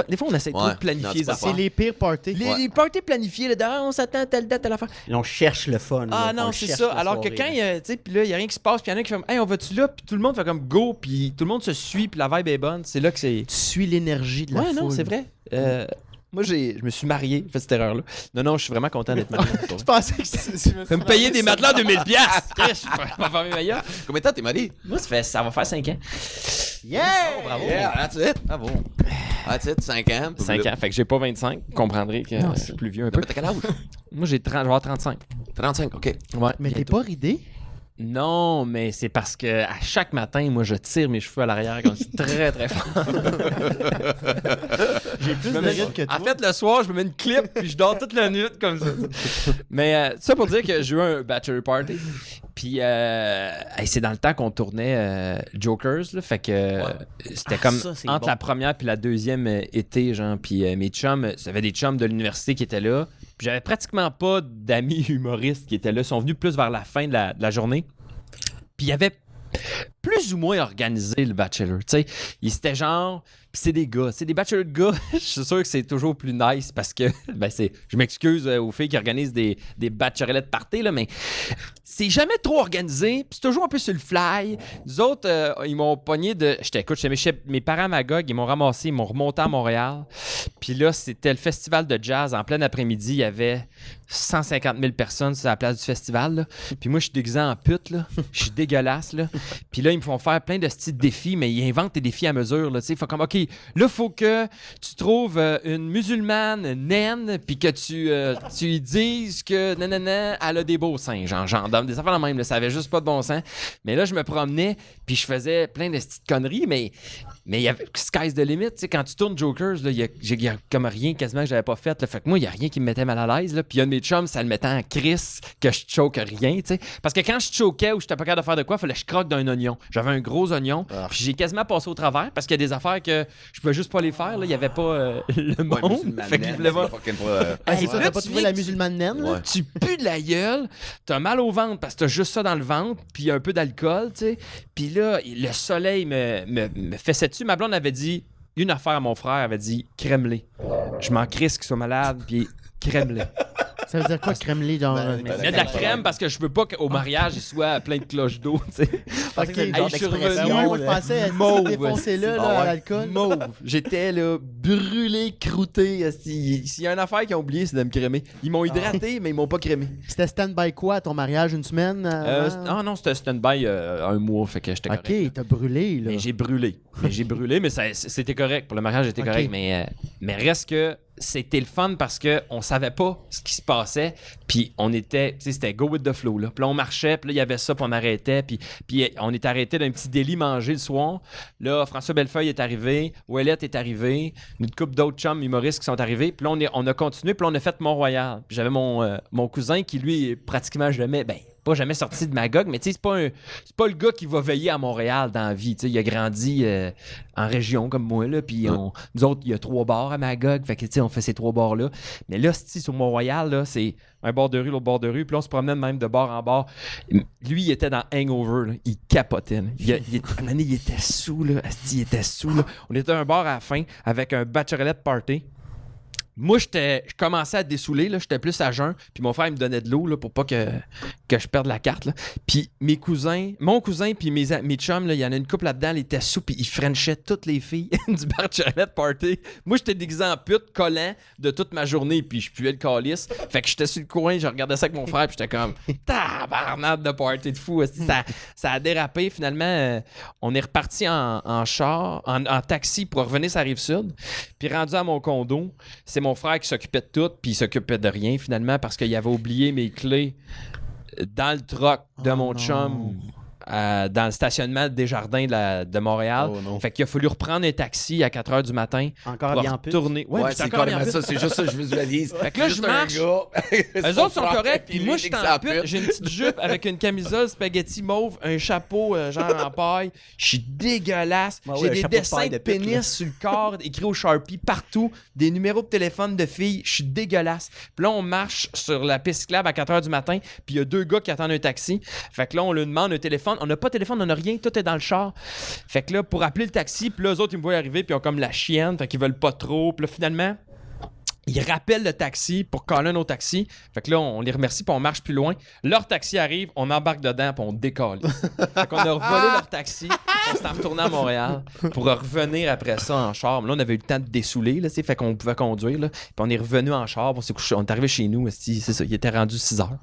des fois, on essaie trop Ouais. de planifier Non, les c'est pas affaires. C'est les pires parties. Les parties planifiées, là, on s'attend à telle date, telle affaire. Là, on cherche le fun. Ah là. non, On c'est cherche ça. la Alors que soirée, quand là. tu sais, puis là, il y a rien qui se passe, puis il y en a qui font, hey, on va-tu là, puis tout le monde fait comme go, puis tout le monde se suit, puis la vibe est bonne. C'est là que c'est. Tu suis l'énergie de la Ouais, foule. non, c'est vrai. Moi, je me suis marié, j'ai fait cette erreur-là. Non, je suis vraiment content d'être marié. Je pensais que c'était... Tu vas me payer des matelas 2000$! Je vais faire mes meilleurs. Combien de temps t'es marié? Moi, ça va faire 5 ans. Yeah! Bravo. Yeah, that's it. Bravo. That's it, 5 ans. 5 ans. Fait que j'ai pas 25. Vous comprendrez que je suis plus vieux un peu. Mais t'as quel âge? Moi, je vais avoir 35. 35, OK. Ouais. Mais t'es bientôt. pas ridé? Non, mais c'est parce que à chaque matin, moi, je tire mes cheveux à l'arrière comme c'est très, très fort. J'ai plus de Je me mets- ride que toi. En fait, le soir, je me mets une clip puis je dors toute la nuit comme ça. Mais ça pour dire que j'ai eu un bachelor party. Puis c'est dans le temps qu'on tournait Jokers, là, fait que c'était comme ça, c'est entre bon. la première puis la deuxième été, genre. Puis mes chums, j'avais des chums de l'université qui étaient là. Puis j'avais pratiquement pas d'amis humoristes qui étaient là. Ils sont venus plus vers la fin de la journée. Puis il y avait plus ou moins organisé le bachelor, tu sais. C'était genre... Puis c'est des gars, c'est des bachelors de gars. Je suis sûr que c'est toujours plus nice parce que... Ben je m'excuse aux filles qui organisent des bachelorettes parties, là, mais c'est jamais trop organisé. Puis c'est toujours un peu sur le fly. Nous autres, ils m'ont pogné de... Écoute, mes parents à Magog, ils m'ont ramassé, ils m'ont remonté à Montréal. Puis là, c'était le festival de jazz. En plein après-midi, il y avait 150 000 personnes sur la place du festival, là. Puis moi, je suis déguisé en pute, là. Je suis dégueulasse, là. Puis là, ils me font faire plein de styles de défis, mais ils inventent des défis à mesure, là. Tu sais, il faut comme, OK, là, il faut que tu trouves une musulmane naine, puis que tu lui dises que, nanana, elle a des beaux seins, genre des affaires de même, là. Ça avait juste pas de bon sens. Mais là, je me promenais, puis je faisais plein de petites conneries, mais il y avait sky's the limit, tu sais, quand tu tournes Jokers, là, il y a comme rien quasiment que j'avais pas fait, là. Fait que moi, il y a rien qui me mettait mal à l'aise, là. Puis il y a de mes chums, ça le mettait en crisse que je choque rien, tu sais. Parce que quand je choquais ou j'étais pas capable de faire de quoi, il fallait que je croque d'un oignon. J'avais un gros oignon, puis j'ai quasiment passé au travers parce qu'il y a des affaires que je pouvais juste pas les faire, là. Il y avait pas le monde. Fait qu'il voulait voir. Ah, c'est ça, là, t'as pas tu trouvé viens la musulmane naine? là? Ouais. Tu pues de la gueule, t'as mal au ventre parce que t'as juste ça dans le ventre, puis un peu d'alcool, tu sais. Puis là, le soleil me fessait dessus. Ma blonde avait dit une affaire à mon frère, elle avait dit crème-les. Je m'en crisse qu'il soit malade, puis crème-les. Ça veut dire quoi, crème-les, genre... Il y a de la crème parce que je veux pas qu'au mariage, il soit plein de cloches d'eau, tu sais. Ok. Hey, je suis Ben revenu ouais, moi, je pensais mauve. défoncer-le, là, Ah à ouais. l'alcool. Mauve. J'étais là, brûlé, croûté. S'il y a une affaire qu'ils ont oublié, c'est de me crémer. Ils m'ont hydraté, mais ils m'ont pas crémé. C'était stand-by quoi, ton mariage, une semaine? Non, c'était stand-by un mois, fait que j'étais correct. Ok, t'as brûlé, là. Mais j'ai brûlé. Mais c'était correct. Pour le mariage, j'étais Ok. correct. Mais reste que c'était le fun parce qu'on savait pas ce qui se passait. Puis on était, tu sais, c'était go with the flow. Là. Puis là, on marchait, puis là, il y avait ça, puis on arrêtait. Puis on est arrêté d'un petit délit manger le soir. Là, François Bellefeuille est arrivé, Ouellette est arrivé, une couple d'autres chums humoristes qui sont arrivés. Puis là, on a continué, puis là, on a fait Mont-Royal. Puis j'avais mon cousin qui, lui, pratiquement jamais, pas jamais sorti de Magog, mais tu sais, c'est pas le gars qui va veiller à Montréal dans la vie. Tu sais, il a grandi en région comme moi, là, puis nous autres, il y a 3 bars à Magog, fait que tu sais, on fait ces 3 bars-là. Mais là, sur Mont-Royal, là, c'est un bord de rue, l'autre bord de rue, puis là, on se promenait même de bar en bar. Lui, il était dans Hangover, là. Il capotait. Là. À un moment donné, il était sous, là. Asti, il était sous, là. On était à un bar à la fin avec un bachelorette party. Moi, je commençais à dessouler, là, j'étais plus à jeun, puis mon frère il me donnait de l'eau là, pour pas que je perde la carte. Là. Puis mon cousin puis mes chums, il y en a une couple là-dedans, ils étaient sous, puis ils frenchaient toutes les filles du bachelorette party. Moi, j'étais déguisé en pute, collant de toute ma journée, puis je puais le calice. Fait que j'étais sur le coin, je regardais ça avec mon frère, puis j'étais comme tabarnade de party de fou. Ça a dérapé. Finalement, on est reparti en char, en taxi pour revenir sur la Rive-Sud. Puis rendu à mon condo, c'est mon frère qui s'occupait de tout, puis il s'occupait de rien finalement parce qu'il avait oublié mes clés dans le truck de mon chum dans le stationnement des jardins de Montréal. Fait qu'il a fallu reprendre un taxi à 4h du matin. Encore pour bien en pute. retourner. Ouais, c'est carrément ça. C'est juste ça que je visualise. Fait que là, je marche. Eux autres sont corrects, puis moi, je suis en pute. J'ai une petite jupe avec une camisole spaghetti mauve, un chapeau genre en paille. Je suis dégueulasse. Ouais, J'ai un des chapeau de dessins paille de de pute, pénis là. sur le corps, écrits au Sharpie partout, des numéros de téléphone de filles. Je suis dégueulasse. Puis là, on marche sur la piste cyclable à 4h du matin, puis il y a 2 gars qui attendent un taxi. Fait que là, on lui demande un téléphone. On n'a pas de téléphone, on n'a rien, tout est dans le char. Fait que là, pour appeler le taxi, puis là, eux autres, ils me voient arriver, puis ils ont comme la chienne, fait qu'ils veulent pas trop. Puis là, finalement, ils rappellent le taxi pour caller un autre taxi. Fait que là, on les remercie, puis on marche plus loin. Leur taxi arrive, on embarque dedans, puis on décolle. Fait qu'on a revolé leur taxi, on s'est retourné à Montréal pour revenir après ça en char. Mais là, on avait eu le temps de dessouler, là, fait qu'on pouvait conduire. Là. Puis on est revenu en char, on s'est couché. On est arrivé chez nous, c'est ça, il était rendu 6 heures.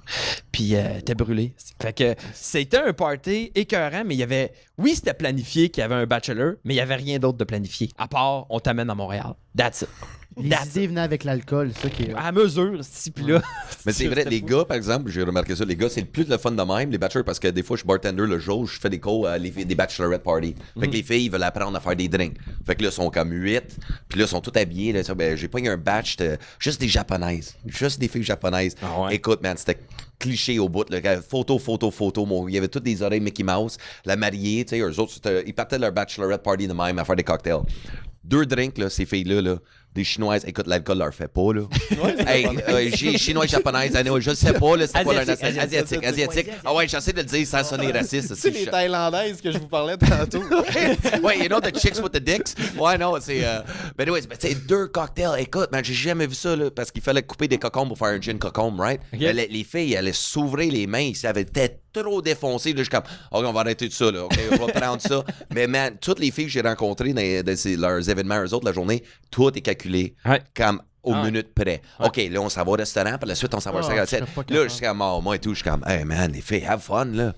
Puis il était brûlé. Fait que c'était un party écœurant, mais il y avait... Oui, c'était planifié qu'il y avait un bachelor, mais il n'y avait rien d'autre de planifié. À part, on t'amène à Montréal. That's it. Les idées venaient avec l'alcool, c'est ça qui est. À mesure, puis là. Mais c'est vrai, les gars, par exemple, j'ai remarqué ça, les gars, c'est le plus le fun de même, les bachelors, parce que des fois, je suis bartender le jour, je fais des calls à des bachelorette parties. Fait que les filles, ils veulent apprendre à faire des drinks. Fait que là, ils sont comme 8, puis là, ils sont tous habillés. Là, ben, j'ai pas eu un batch de juste des japonaises, juste des filles japonaises. Ah ouais? Écoute, man, c'était cliché au bout. Là. Photo. Il y avait toutes des oreilles Mickey Mouse, la mariée, tu sais, eux autres, ils partaient de leur bachelorette party de même à faire des cocktails. 2 drinks, là, ces filles-là, là, des chinoises. Écoute, l'alcool leur fait pas, là. Hey, chinois et japonaises, je sais pas, là, c'est pas leur nationalité. Asiatique. Ah ouais, j'essaie de le dire sans sonner raciste. C'est les Thaïlandaises que je vous parlais tantôt. Ouais, you know the chicks with the dicks? Ouais, non, c'est... Mais anyways, tu sais, 2 cocktails. Écoute, man, j'ai jamais vu ça, là, parce qu'il fallait couper des cocombes pour faire un gin cocombe, right? Okay. Les filles, elles s'ouvraient les mains, ils avaient peut-être trop défoncé. Là, je suis comme, OK, on va arrêter de ça, là. OK, on va prendre ça. Mais man, toutes les filles que j'ai rencontrées dans leurs événements, eux autres, la journée, tout est calculé comme aux minutes près. OK, là, on s'en va au restaurant, puis la suite, on s'en va au 57. Là, je suis comme, moi et tout, je suis comme, hey man, les filles, have fun, là.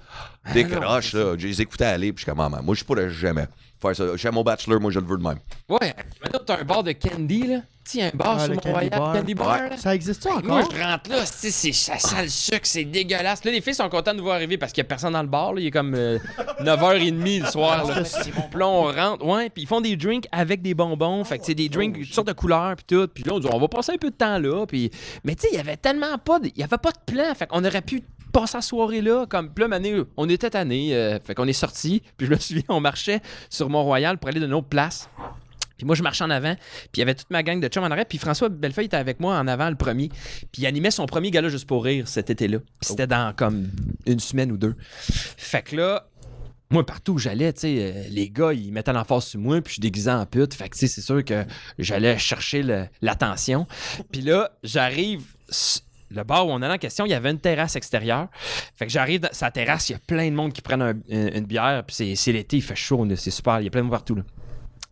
Décroche, là. Je les écoutais aller, puis je suis comme, man, moi, je pourrais jamais faire ça. J'aime mon bachelor, moi, je le veux de même. Ouais, maintenant, t'as un bar de candy, là. Tiens, un bar sur le Mont-Royal, candy bar, là. Ça existe encore? Moi, je rentre là, ça sent le sucre, c'est dégueulasse. Là, les filles sont contentes de nous voir arriver parce qu'il n'y a personne dans le bar. Là. Il est comme 9h30 le soir. Là. Puis là, on rentre, ouais, puis ils font des drinks avec des bonbons. Fait que c'est des drinks, toutes sortes de couleurs, puis tout. Puis là, on dit, on va passer un peu de temps là. Puis... Mais tu sais, il y avait tellement pas il y avait pas de plan. Fait qu'on aurait pu passer la soirée là. Comme, puis là, on était tannés. Fait qu'on est sortis. Puis je me souviens, on marchait sur Mont-Royal pour aller d'une autre place. Puis moi, je marchais en avant, puis il y avait toute ma gang de chums en arrière, puis François Bellefeuille était avec moi en avant le premier. Puis il animait son premier gala juste pour rire cet été-là. Puis c'était dans comme 1 semaine ou 2. Fait que là, moi, partout où j'allais, tu sais, les gars, ils mettaient l'emphase sur moi, puis je suis déguisé en pute. Fait que, tu sais, c'est sûr que j'allais chercher l'attention. Puis là, j'arrive... Le bar où on allait en question, il y avait une terrasse extérieure. Fait que j'arrive dans sa terrasse, il y a plein de monde qui prennent une bière, puis c'est l'été, il fait chaud, là, c'est super, il y a plein de monde partout, là.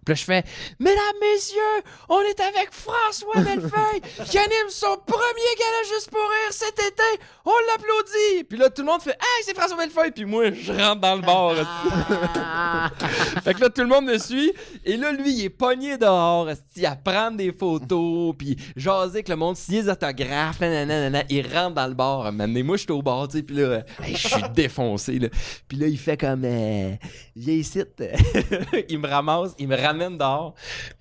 Puis là, je fais « Mesdames, messieurs, on est avec François Bellefeuille qui anime son premier gala juste pour rire cet été. On l'applaudit! » Puis là, tout le monde fait « Hey, c'est François Bellefeuille! » Puis moi, je rentre dans le bar. Fait que là, tout le monde me suit. Et là, lui, il est pogné dehors à prendre des photos, puis jaser avec le monde, signer des autographes, nanana. Il rentre dans le bar. Maintenant, moi, je suis au bar, tu sais, puis là, je suis défoncé. Là. Puis là, il fait comme « Viens ici. » Il me ramasse, il me ramène dehors.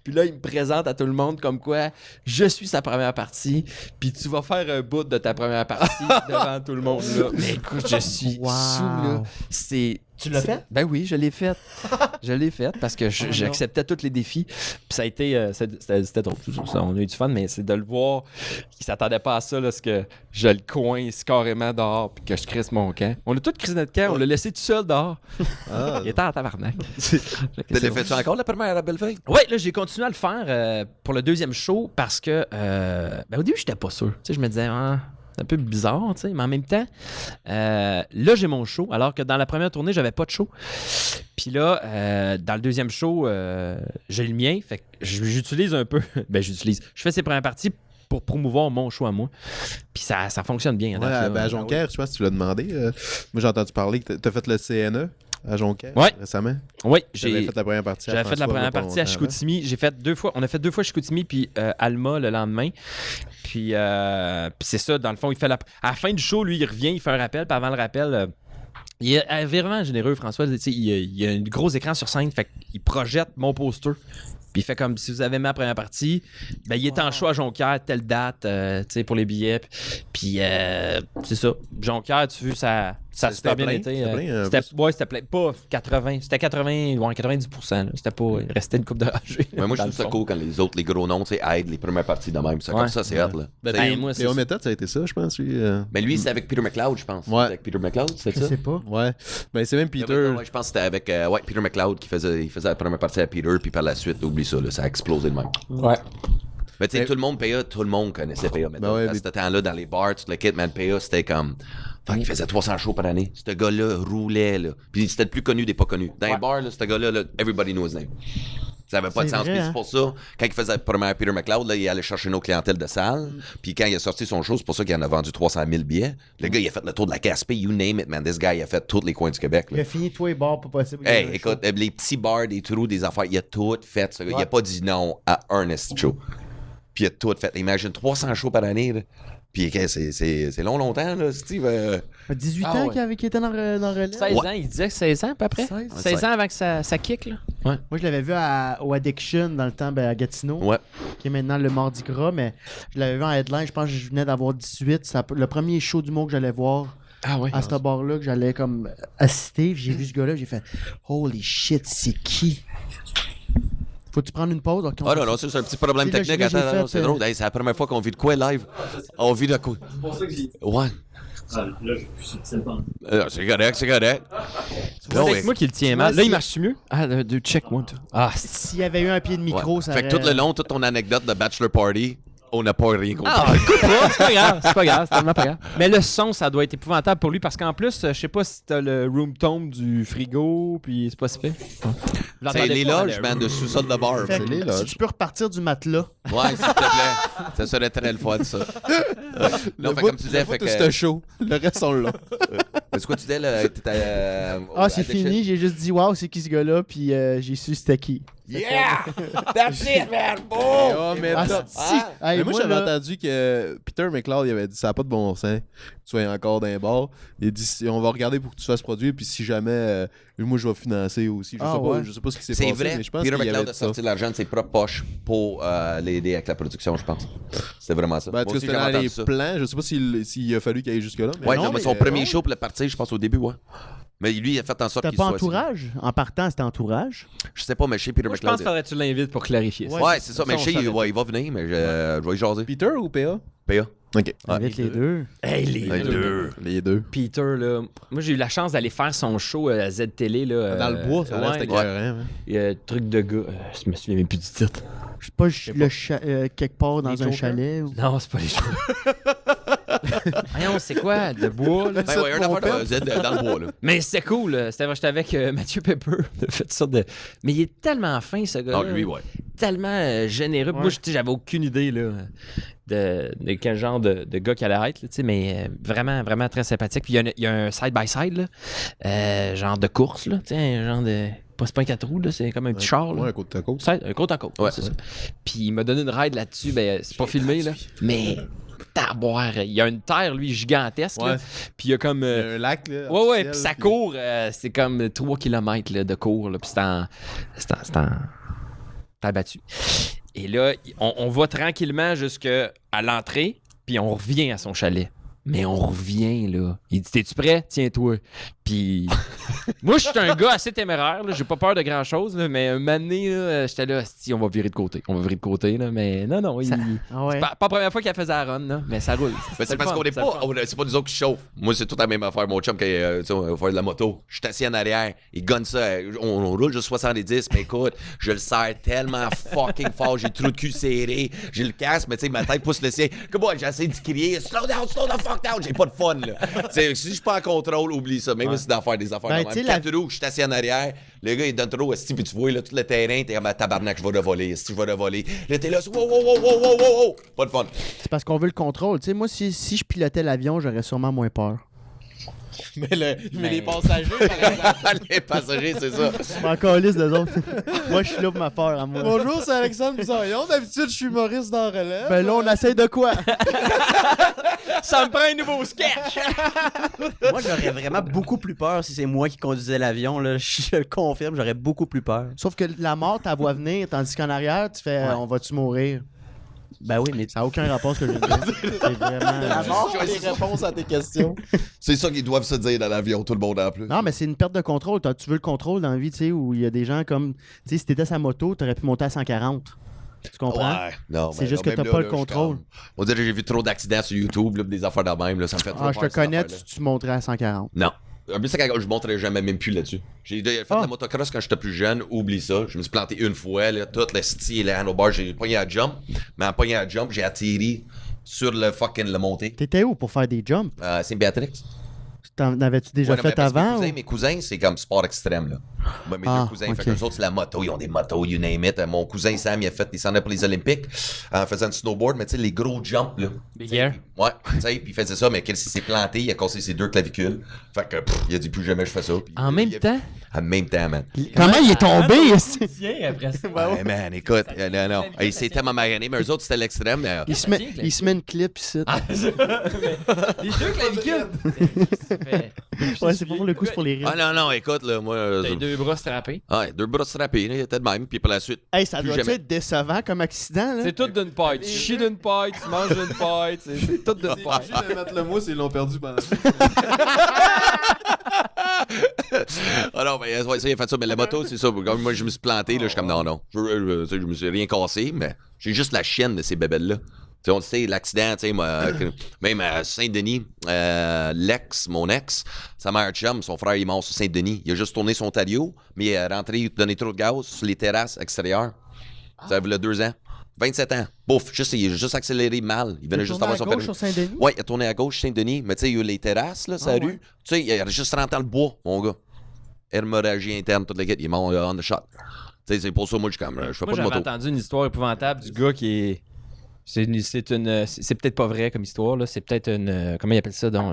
Puis là, il me présente à tout le monde comme quoi je suis sa première partie. Puis tu vas faire un bout de ta première partie devant tout le monde, là. Mais écoute, je suis Wow. sous, là. Tu l'as fait? Ben oui, je l'ai fait. Je l'ai fait parce que j'acceptais tous les défis. Puis ça a été... c'était drôle. On a eu du fun, mais c'est de le voir qu'il s'attendait pas à ça, là, ce que je le coince carrément dehors puis que je crisse mon camp. On a tout crissé notre camp. On l'a laissé tout seul dehors. Il était en tabarnak. Tu l'as fait encore la première à Belleville? Oui, là, j'ai continué à le faire pour le deuxième show parce que, ben, au début, j'étais pas sûr. Tu sais, je me disais, c'est un peu bizarre, tu sais, mais en même temps, là, j'ai mon show, alors que dans la première tournée, j'avais pas de show. Puis là, dans le deuxième show, j'ai le mien, fait que j'utilise un peu, je fais ces premières parties pour promouvoir mon show à moi. Puis ça fonctionne bien. Ouais, à Jonquière, je sais pas si tu l'as demandé. Moi, j'ai entendu parler que t'as fait le CNE à Jonquière récemment. Oui, J'avais fait la première partie à J'avais fait la François première pas partie à longtemps Chicoutimi. On a fait 2 fois Chicoutimi puis Alma le lendemain. Puis c'est ça, dans le fond, à la fin du show, lui, il revient, il fait un rappel. Puis avant le rappel, il est vraiment généreux, François. Tu sais, il y a un gros écran sur scène, fait qu'il projette mon poster. Puis il fait comme si vous avez ma première partie, ben il est en show à Jonquière, telle date, tu sais, pour les billets. Puis c'est ça. Jonquière, tu vois, ça a super bien plein? été. C'était C'était plein. Pas 80. C'était 90%. Là. C'était pas. Il restait une coupe de rangée. Ouais, moi, je dans trouve le ça fond. cool quand les autres, les gros noms, tu sais, aident les premières parties de même. Ça, comme ça, c'est hot, là. Ben, moi, c'est Théo ça. Méthode, ça a été ça, je pense. Lui, Mais lui, c'est avec Peter McLeod, je pense. Ouais. C'est avec Peter McLeod, c'est Je ça? sais pas. Ouais. Ben, c'est même Peter. Ouais, je pense que c'était avec Peter McLeod qui faisait la première partie à Peter, puis par la suite, oublie ça, là, ça a explosé de même. Ouais. Mais tu sais, Mais- tout le monde PA, tout le monde connaissait PA maintenant. Ben ouais, à mais- ce temps-là, dans les bars, tout le kit, man, PA, c'était comme. Fuck, il faisait 300 shows par année. Ce gars-là roulait, là. Puis c'était le plus connu des pas connus. Dans les bars, là, ce gars-là, là, everybody knew his name. Ça avait pas de C'est sens. vrai, Puis hein? c'est pour ça, quand il faisait la première Peter McLeod, là, il allait chercher nos clientèles de salle. Puis quand il a sorti son show, c'est pour ça qu'il en a vendu 300 000 billets. Le gars, il a fait le tour de la Gaspé, you name it, man. This guy, il a fait tous les coins du Québec, Il là. a fini tous les bars pas possible. Hey, écoute, les petits bars, des trous, des affaires, il a tout fait, ce gars. Il a pas dit non à Ernest Show. Puis il a tout fait. Imagine 300 shows par année, là. Puis c'est longtemps, là, Steve. 18 Ah ans ouais. qu'il était dans le relais. 16 ans, il disait que 16 ans à peu près. 16 ans avant que ça kick, là. Ouais. Moi, je l'avais vu au Addiction dans le temps à Gatineau, Ouais. qui est maintenant le Mardi Gras, mais je l'avais vu en headline. Je pense que je venais d'avoir 18. Le premier show du mot que j'allais voir Ah ouais. à ce bar-là, que j'allais comme assister. J'ai vu ce gars-là, j'ai fait Holy shit, c'est qui? Faut-tu prendre une pause? Ok, on Ah non, continue. non, c'est un petit problème Puis là, technique. là, j'ai Attends, fait, c'est drôle. Hey, c'est la première fois qu'on vit de quoi live? On vit de quoi? C'est pour ça que j'ai. Ouais. Ah, là, je suis plus subtil pendant. C'est correct, c'est correct. C'est Non, peut-être ouais. moi qui le tiens Tu mal. vois, Là, il si- marche mieux? Ah, de check one. Ah, S'il y avait eu un pied de micro, Ouais. ça Fait que tout le long, toute ton anecdote de Bachelor Party, on n'a pas rien compris. Ah, écoute pas, c'est pas grave, c'est pas grave, c'est tellement pas grave. Mais le son, ça doit être épouvantable pour lui parce qu'en plus, je sais pas si t'as le room tone du frigo, puis c'est pas si fait. C'est les loges, man, de sous-sol de bar. Fait que, les loges. si tu peux repartir du matelas. Ouais, s'il te plaît. Ça serait très le fun, ça. Non, fait comme tu disais, fait que. C'était chaud. Le reste, on l'a. C'est quoi tu disais, là? Ah, c'est fini, j'ai juste dit Waouh, c'est qui ce gars-là, puis j'ai su c'était qui. Yeah! That's it, man! Boom! Oh, mais Ah, top. si. Hey, Mais moi, j'avais là, entendu que Peter McLeod il avait dit ça n'a pas de bon sens. Tu sois encore dans les bars. Il a dit on va regarder pour que tu fasses produire, puis si jamais, moi je vais financer aussi. Ah, ouais. Je sais pas ce qui s'est C'est passé, vrai. mais je pense Peter qu'il y McLeod avait a dit ça. sorti de l'argent de ses propres poches pour l'aider avec la production, je pense. C'est vraiment ça. Ben, en Moi tout cas, aussi, c'était j'avais dans entendu les ça. plans. Je sais pas s'il a fallu qu'il aille jusque-là. Mais Ouais, non, non, mais mais son premier non. show pour le partir, je pense au début, ouais. Mais lui, il a fait en sorte C'était qu'il pas soit. entourage? En partant, c'était entourage. Je sais pas, mais chez Peter Moi, je pense McLeod. qu'il faudrait que tu l'invites pour clarifier ça. Ouais, c'est ça. Mais on chez savait. il va venir, mais je vais y jaser. Peter ou PA PA. Ok. Avec les deux. Hey, Les deux. Les deux. Peter, là. Moi, j'ai eu la chance d'aller faire son show à Z-Télé, là. Dans le bois, ça a l'air, c'était ouais. écœurant, hein. Il y a un truc de gars. Je me souviens même plus du titre. Je sais pas, quelque part dans Les un Jokers? chalet. Ou... Non, c'est pas les shows. Voyons, c'est quoi? De bois, là? Ben ouais, un affaire de Z dans le bois, là. Mais c'était cool. J'étais avec Mathieu Pepper. On a fait toutes sortes de... Mais il est tellement fin, ce gars-là. Non, lui, ouais. Tellement généreux. Ouais. Moi, tu sais, j'avais aucune idée là, de quel genre de gars qu'il allait être. Là, tu sais, mais vraiment, vraiment très sympathique. Puis il y a un side-by-side, là, genre de course. Là, tu sais, un genre de... C'est pas un 4 roues, là, c'est comme un petit char. Là. Ouais, un côte à côte. Un côte à côte. Ouais. C'est ça. Puis il m'a donné une ride là-dessus. Ben, c'est pas filmé, là. Mais, taboire, il y a une terre, lui, gigantesque. là. Ouais. Puis il y a comme. Un lac, là. Ouais, ouais, artificiel, puis ça puis- court, c'est comme 3 km là, de cours, là, puis c'est en t'as battu. Et là, on va tranquillement jusqu'à l'entrée, puis on revient à son chalet. mais on revient, là. Il dit, t'es-tu prêt? Tiens-toi. Puis, moi, je suis un gars assez téméraire, là. J'ai pas peur de grand-chose, là, mais un moment donné, là, j'étais là, si, on va virer de côté. On va virer de côté, là, mais non, Ah ouais. c'est pas la première fois qu'il faisait la run, là, mais ça roule. Mais c'est parce qu'on est pas. C'est pas nous autres qui chauffent. Moi, c'est toute la même affaire. Mon chum, quand on va faire de la moto, je suis assis en arrière, il gonne ça. On roule juste 70, mais écoute, je le serre tellement fucking fort. J'ai le trou de cul serré. J'ai le casque, mais tu sais, ma tête pousse le sien. Comme moi, j'essaie de crier, slow the fuck down. J'ai pas de fun, là. Si je suis pas en contrôle, oublie ça. Même si c'est d'en faire des affaires. Ben, de tu sais, même. Quatre roues, je suis assis en arrière. Le gars, il donne trop, puis tu vois, là, tout le terrain, t'es comme tabarnak, je vais le voler. Si je vais le voler. Là, t'es là, wow. Pas de fun. C'est parce qu'on veut le contrôle. Tu sais, moi, si je pilotais l'avion, j'aurais sûrement moins peur. Mais les passagers, par exemple. Les passagers, c'est ça. Je m'en calisse d'eux autres. Moi, je suis là pour ma peur à moi. Bonjour, c'est Alexandre Bizarillon. D'habitude, je suis humoriste dans Relève. Ben là, on essaie de quoi? Ça me prend un nouveau sketch! Moi, j'aurais vraiment beaucoup plus peur si c'est moi qui conduisais l'avion. Là. Je le confirme, j'aurais beaucoup plus peur. Sauf que la mort, t'as voix venir, tandis qu'en arrière, tu fais Ouais. on va-tu mourir? Ben oui, mais Ça n'a aucun rapport ce que je viens de dire. C'est vraiment. La mort, les réponses à tes questions. C'est ça qu'ils doivent se dire dans l'avion, tout le monde en plus. Non, mais c'est une perte de contrôle. Tu veux le contrôle dans la vie, tu sais, où il y a des gens comme. Tu sais, si t'étais sa moto, t'aurais pu monter à 140. Tu comprends? Ouais, non, C'est mais juste non, que t'as même pas là, le je suis contrôle. comme- On dirait que j'ai vu trop d'accidents sur YouTube, là, des affaires de même, là, ça me fait trop Ah, je peur, te ces connais, affaires-là. tu monterais à 140. Non. Un peu, c'est quand je monterai jamais même plus là-dessus. J'ai fait de la motocross quand j'étais plus jeune, oublie ça. Je me suis planté une fois, là, toute le style et les handlebars, j'ai pogné à jump. Mais en pognant à jump, j'ai atterri sur le fucking le montée. T'étais où pour faire des jumps? Saint-Béatrix. T'en avais-tu déjà Ouais, non, mais fait parce que avant? Mes cousins, c'est comme sport extrême, là. Moi, mes Ah, deux cousins, ok. fait qu'eux autres, c'est la moto. Ils ont des motos, you name it. Mon cousin Sam, il a fait, il s'en est pour les Olympiques en faisant du snowboard, mais tu sais, les gros jumps, là. Big air. Ouais, tu sais, puis il faisait ça, mais quand il s'est planté, il a cassé ses deux clavicules. Fait que, il a dit plus jamais je fais ça. Puis, En même temps? En même temps, man. Comment il est tombé? ici? Tiens, après ça. Ouais, man, écoute, non. Il s'est tellement magané, mais eux autres, c'était l'extrême. Mais, Il se met une clip ici. Les deux clavicules! Ouais, c'est pas pour le coup, c'est pour les rires. ah non, écoute, là, moi. T'as deux bras strappés. Ouais, deux bras strappés, là, il était de même. Puis par la suite, Hey, ça plus doit jamais. être décevant comme accident, là? C'est tout d'une paille. Tu chies d'une paille, tu manges d'une paille, c'est tout d'une C'est paille. obligé de mettre le mousse, ils l'ont perdu pendant. Ah non, mais ouais, ça, il a fait ça. Mais la moto, c'est ça. Comme moi, je me suis planté, là, je suis comme non. Je me suis rien cassé, mais j'ai juste la chienne de ces bébelles-là. Tu sais, on le sait, l'accident, tu sais, même à Saint-Denis, mon ex, sa mère chum, son frère, il est mort sur Saint-Denis. Il a juste tourné son Tario, mais il est rentré, il a donné trop de gaz sur les terrasses extérieures. Ça avait 2 ans. 27 ans. Bouf, il a juste accéléré mal. Il venait juste avoir son permis. sur Saint-Denis? Ouais, il a tourné à gauche Saint-Denis, mais tu sais, il y a eu les terrasses, là, sa rue. ouais. Tu sais, il a juste rentré dans le bois, mon gars. Hémorragie interne, toute la guette. Il est mort on the shot. Tu sais, c'est pour ça, moi, je fais Moi, pas de j'avais moto. entendu une histoire épouvantable du gars qui est. C'est peut-être pas vrai comme histoire, là. C'est peut-être une. Comment il appelle ça donc?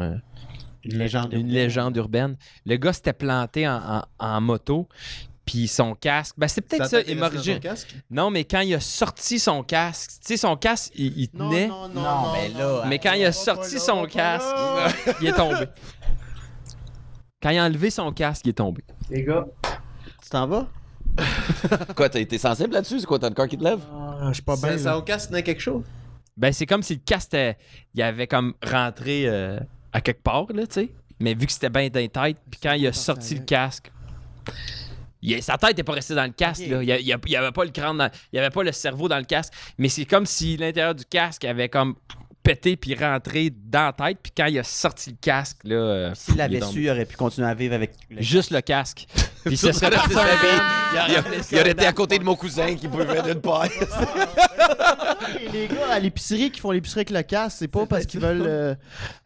une légende. Une légende urbaine. Le gars s'était planté en moto, puis son casque. Ben, c'est peut-être ça, hémorragie. Non, mais quand il a sorti son casque, tu sais, son casque, il tenait. Non, mais là. Mais quand il a sorti son casque, il est tombé. Quand il a enlevé son casque, il est tombé. Les gars, tu t'en vas? Quoi, t'as été sensible là-dessus? C'est quoi, t'as le corps qui te lève? Je suis pas bien. Ça au casse tenait quelque chose. Ben, c'est comme si le casque, il avait comme rentré à quelque part, là, tu sais. Mais vu que c'était bien dans les têtes, puis quand il a sorti le casque, sa tête n'est pas restée dans le casque, là. Il y avait pas le crâne, il y avait pas le cerveau dans le casque. Mais c'est comme si l'intérieur du casque avait comme pété puis rentré dans la tête, puis quand il a sorti le casque, là. S'il il l'avait est tombé. su, il aurait pu continuer à vivre avec. Juste le casque. Puis ça serait parti sa un vie. band, Il aurait été à côté de mon cousin qui pouvait d'une paille. Les gars à l'épicerie qui font l'épicerie avec le casque, c'est pas parce qu'ils veulent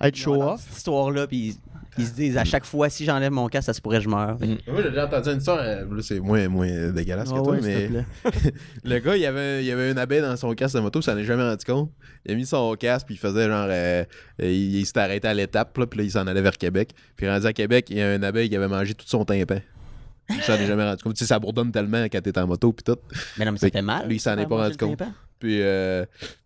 être show-off. Cette histoire-là, puis ils se disent à chaque fois, si j'enlève mon casque, ça se pourrait que je meure. Moi, j'ai déjà entendu une histoire, là, c'est moins dégueulasse que Ah toi, ouais, s'il te mais plaît. le gars, il avait une abeille dans son casque de moto, ça n'en est jamais rendu compte. Il a mis son casque, puis il faisait genre. Il s'était arrêté à l'étape, là, puis là, il s'en allait vers Québec. Puis rendu à Québec, il y a une abeille qui avait mangé tout son tympan. Ça n'en est jamais rendu compte. Tu sais, ça bourdonne tellement quand t'es en moto, puis tout. Mais non, mais ça fait mal. Lui, il s'en est faire pas manger rendu le compte. tympan. Puis,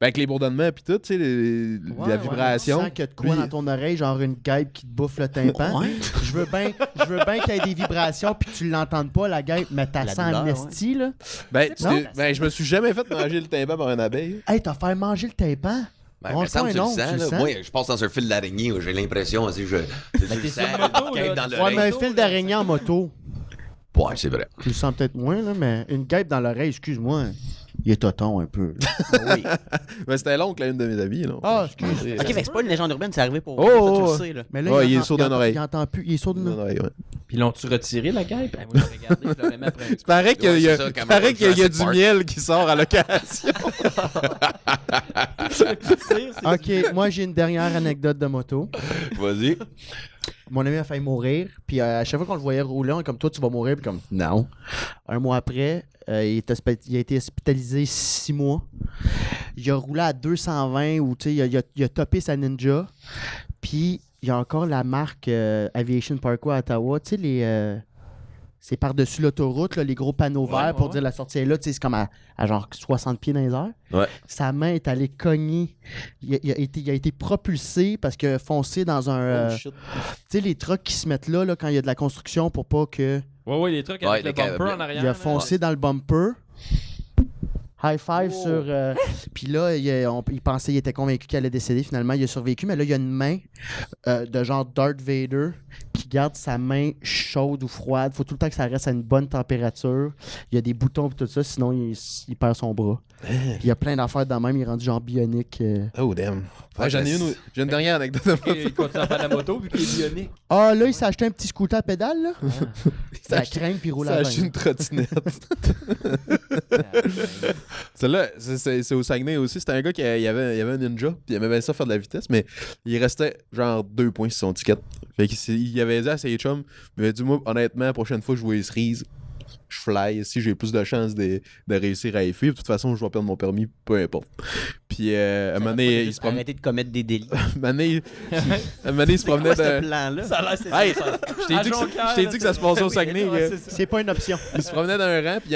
avec les bourdonnements, puis tout, tu sais, la vibration. Tu sens qu'il y a de quoi Lui, dans ton oreille, genre une guêpe qui te bouffe le tympan. Ouais. Je veux bien qu'il y ait des vibrations puis que tu l'entendes pas, la guêpe, mais t'as La sens douleur, amnestie, là. Ben, Non? je me suis jamais fait manger le tympan par une abeille. Hey, t'as fait manger le tympan? Ben, On me le semble que sent, tu le non, sens, tu le là. sens? Moi, je passe dans un fil d'araignée où j'ai l'impression, tu sais, je t'es sens, sur une moto, une guêpe là, dans tu- Ouais, l'oreille. mais un fil d'araignée en moto, Ouais, c'est vrai. tu le sens peut-être moins, là, mais une guêpe dans l'oreille, excuse-moi, il est toton un peu. là. Oui. Mais c'était l'oncle à une de mes amis, là. Ah, excuse. Ok, fait que c'est pas une légende urbaine, c'est arrivé pour Oh, ça, oh, tu oh. le sais, là. Mais là, Ouais, il est entend- sourd d'une entend- oreille. Il entend plus, il est sourd d'une Non, oreille. ouais. Puis l'ont-tu retiré, la guêpe? Ben, moi, j'ai regardé, je l'aurais mis après. Il paraît qu'il Ouais, y a, c'est ça, il Cameron paraît qu'il y a Jurassic du Park. miel qui sort à l'occasion. Ok, moi j'ai une dernière anecdote de moto. Vas-y. Mon ami a failli mourir, puis à chaque fois qu'on le voyait rouler, on est comme toi, tu vas mourir, puis comme non. Un mois après, il a été hospitalisé 6 mois. Il a roulé à 220 ou tu sais, il a topé sa Ninja. Puis il y a encore la marque Aviation Parkway à Ottawa, tu sais les c'est par-dessus l'autoroute, là, les gros panneaux verts pour ouais. dire la sortie est là, tu sais, c'est comme à genre 60 pieds dans les airs. Ouais. Sa main est allée cogner. Il a été propulsé parce que foncé dans un. Tu sais, les trucks qui se mettent là, quand il y a de la construction pour pas que. Ouais, les trucs Ouais, avec les le bumper câbles. en arrière. Il a là. foncé dans le bumper. High five sur. Puis là, il pensait, il était convaincu qu'il allait décéder. Finalement, il a survécu. Mais là, il y a une main de genre Darth Vader qui garde sa main chaude ou froide. Faut tout le temps que ça reste à une bonne température. Il y a des boutons et tout ça, sinon il perd son bras. Puis il y a plein d'affaires de même. Il est rendu genre bionique. Oh, damn. Ouais, j'en ai une. J'ai une dernière anecdote de moto. Il continue à faire de la moto vu qu'il est bionique. Ah, là, il s'est acheté un petit scooter à pédale, là. Ça craint puis il roule Ça à a acheté 20. une trottinette. Celle-là, c'est au Saguenay aussi. C'était un gars qui avait un Ninja, puis il aimait bien ça faire de la vitesse, mais il restait genre 2 points sur son ticket. Fait qu'il avait dit à ses chums, il avait dit, moi, honnêtement, la prochaine fois que je vois les cerises, je fly. Si j'ai plus de chances de réussir à y fuir, de toute façon, je vais perdre mon permis, peu importe. Puis, à un moment donné, il se promenait. Arrêter de commettre des délits. À un moment donné, il se promenait ce de. plan-là? Ça a l'air, c'est Hey, ça. je t'ai dit que ça se passait au Saguenay. Ouais, gars. c'est ça. C'est pas une option. Il se promenait dans un rang, puis il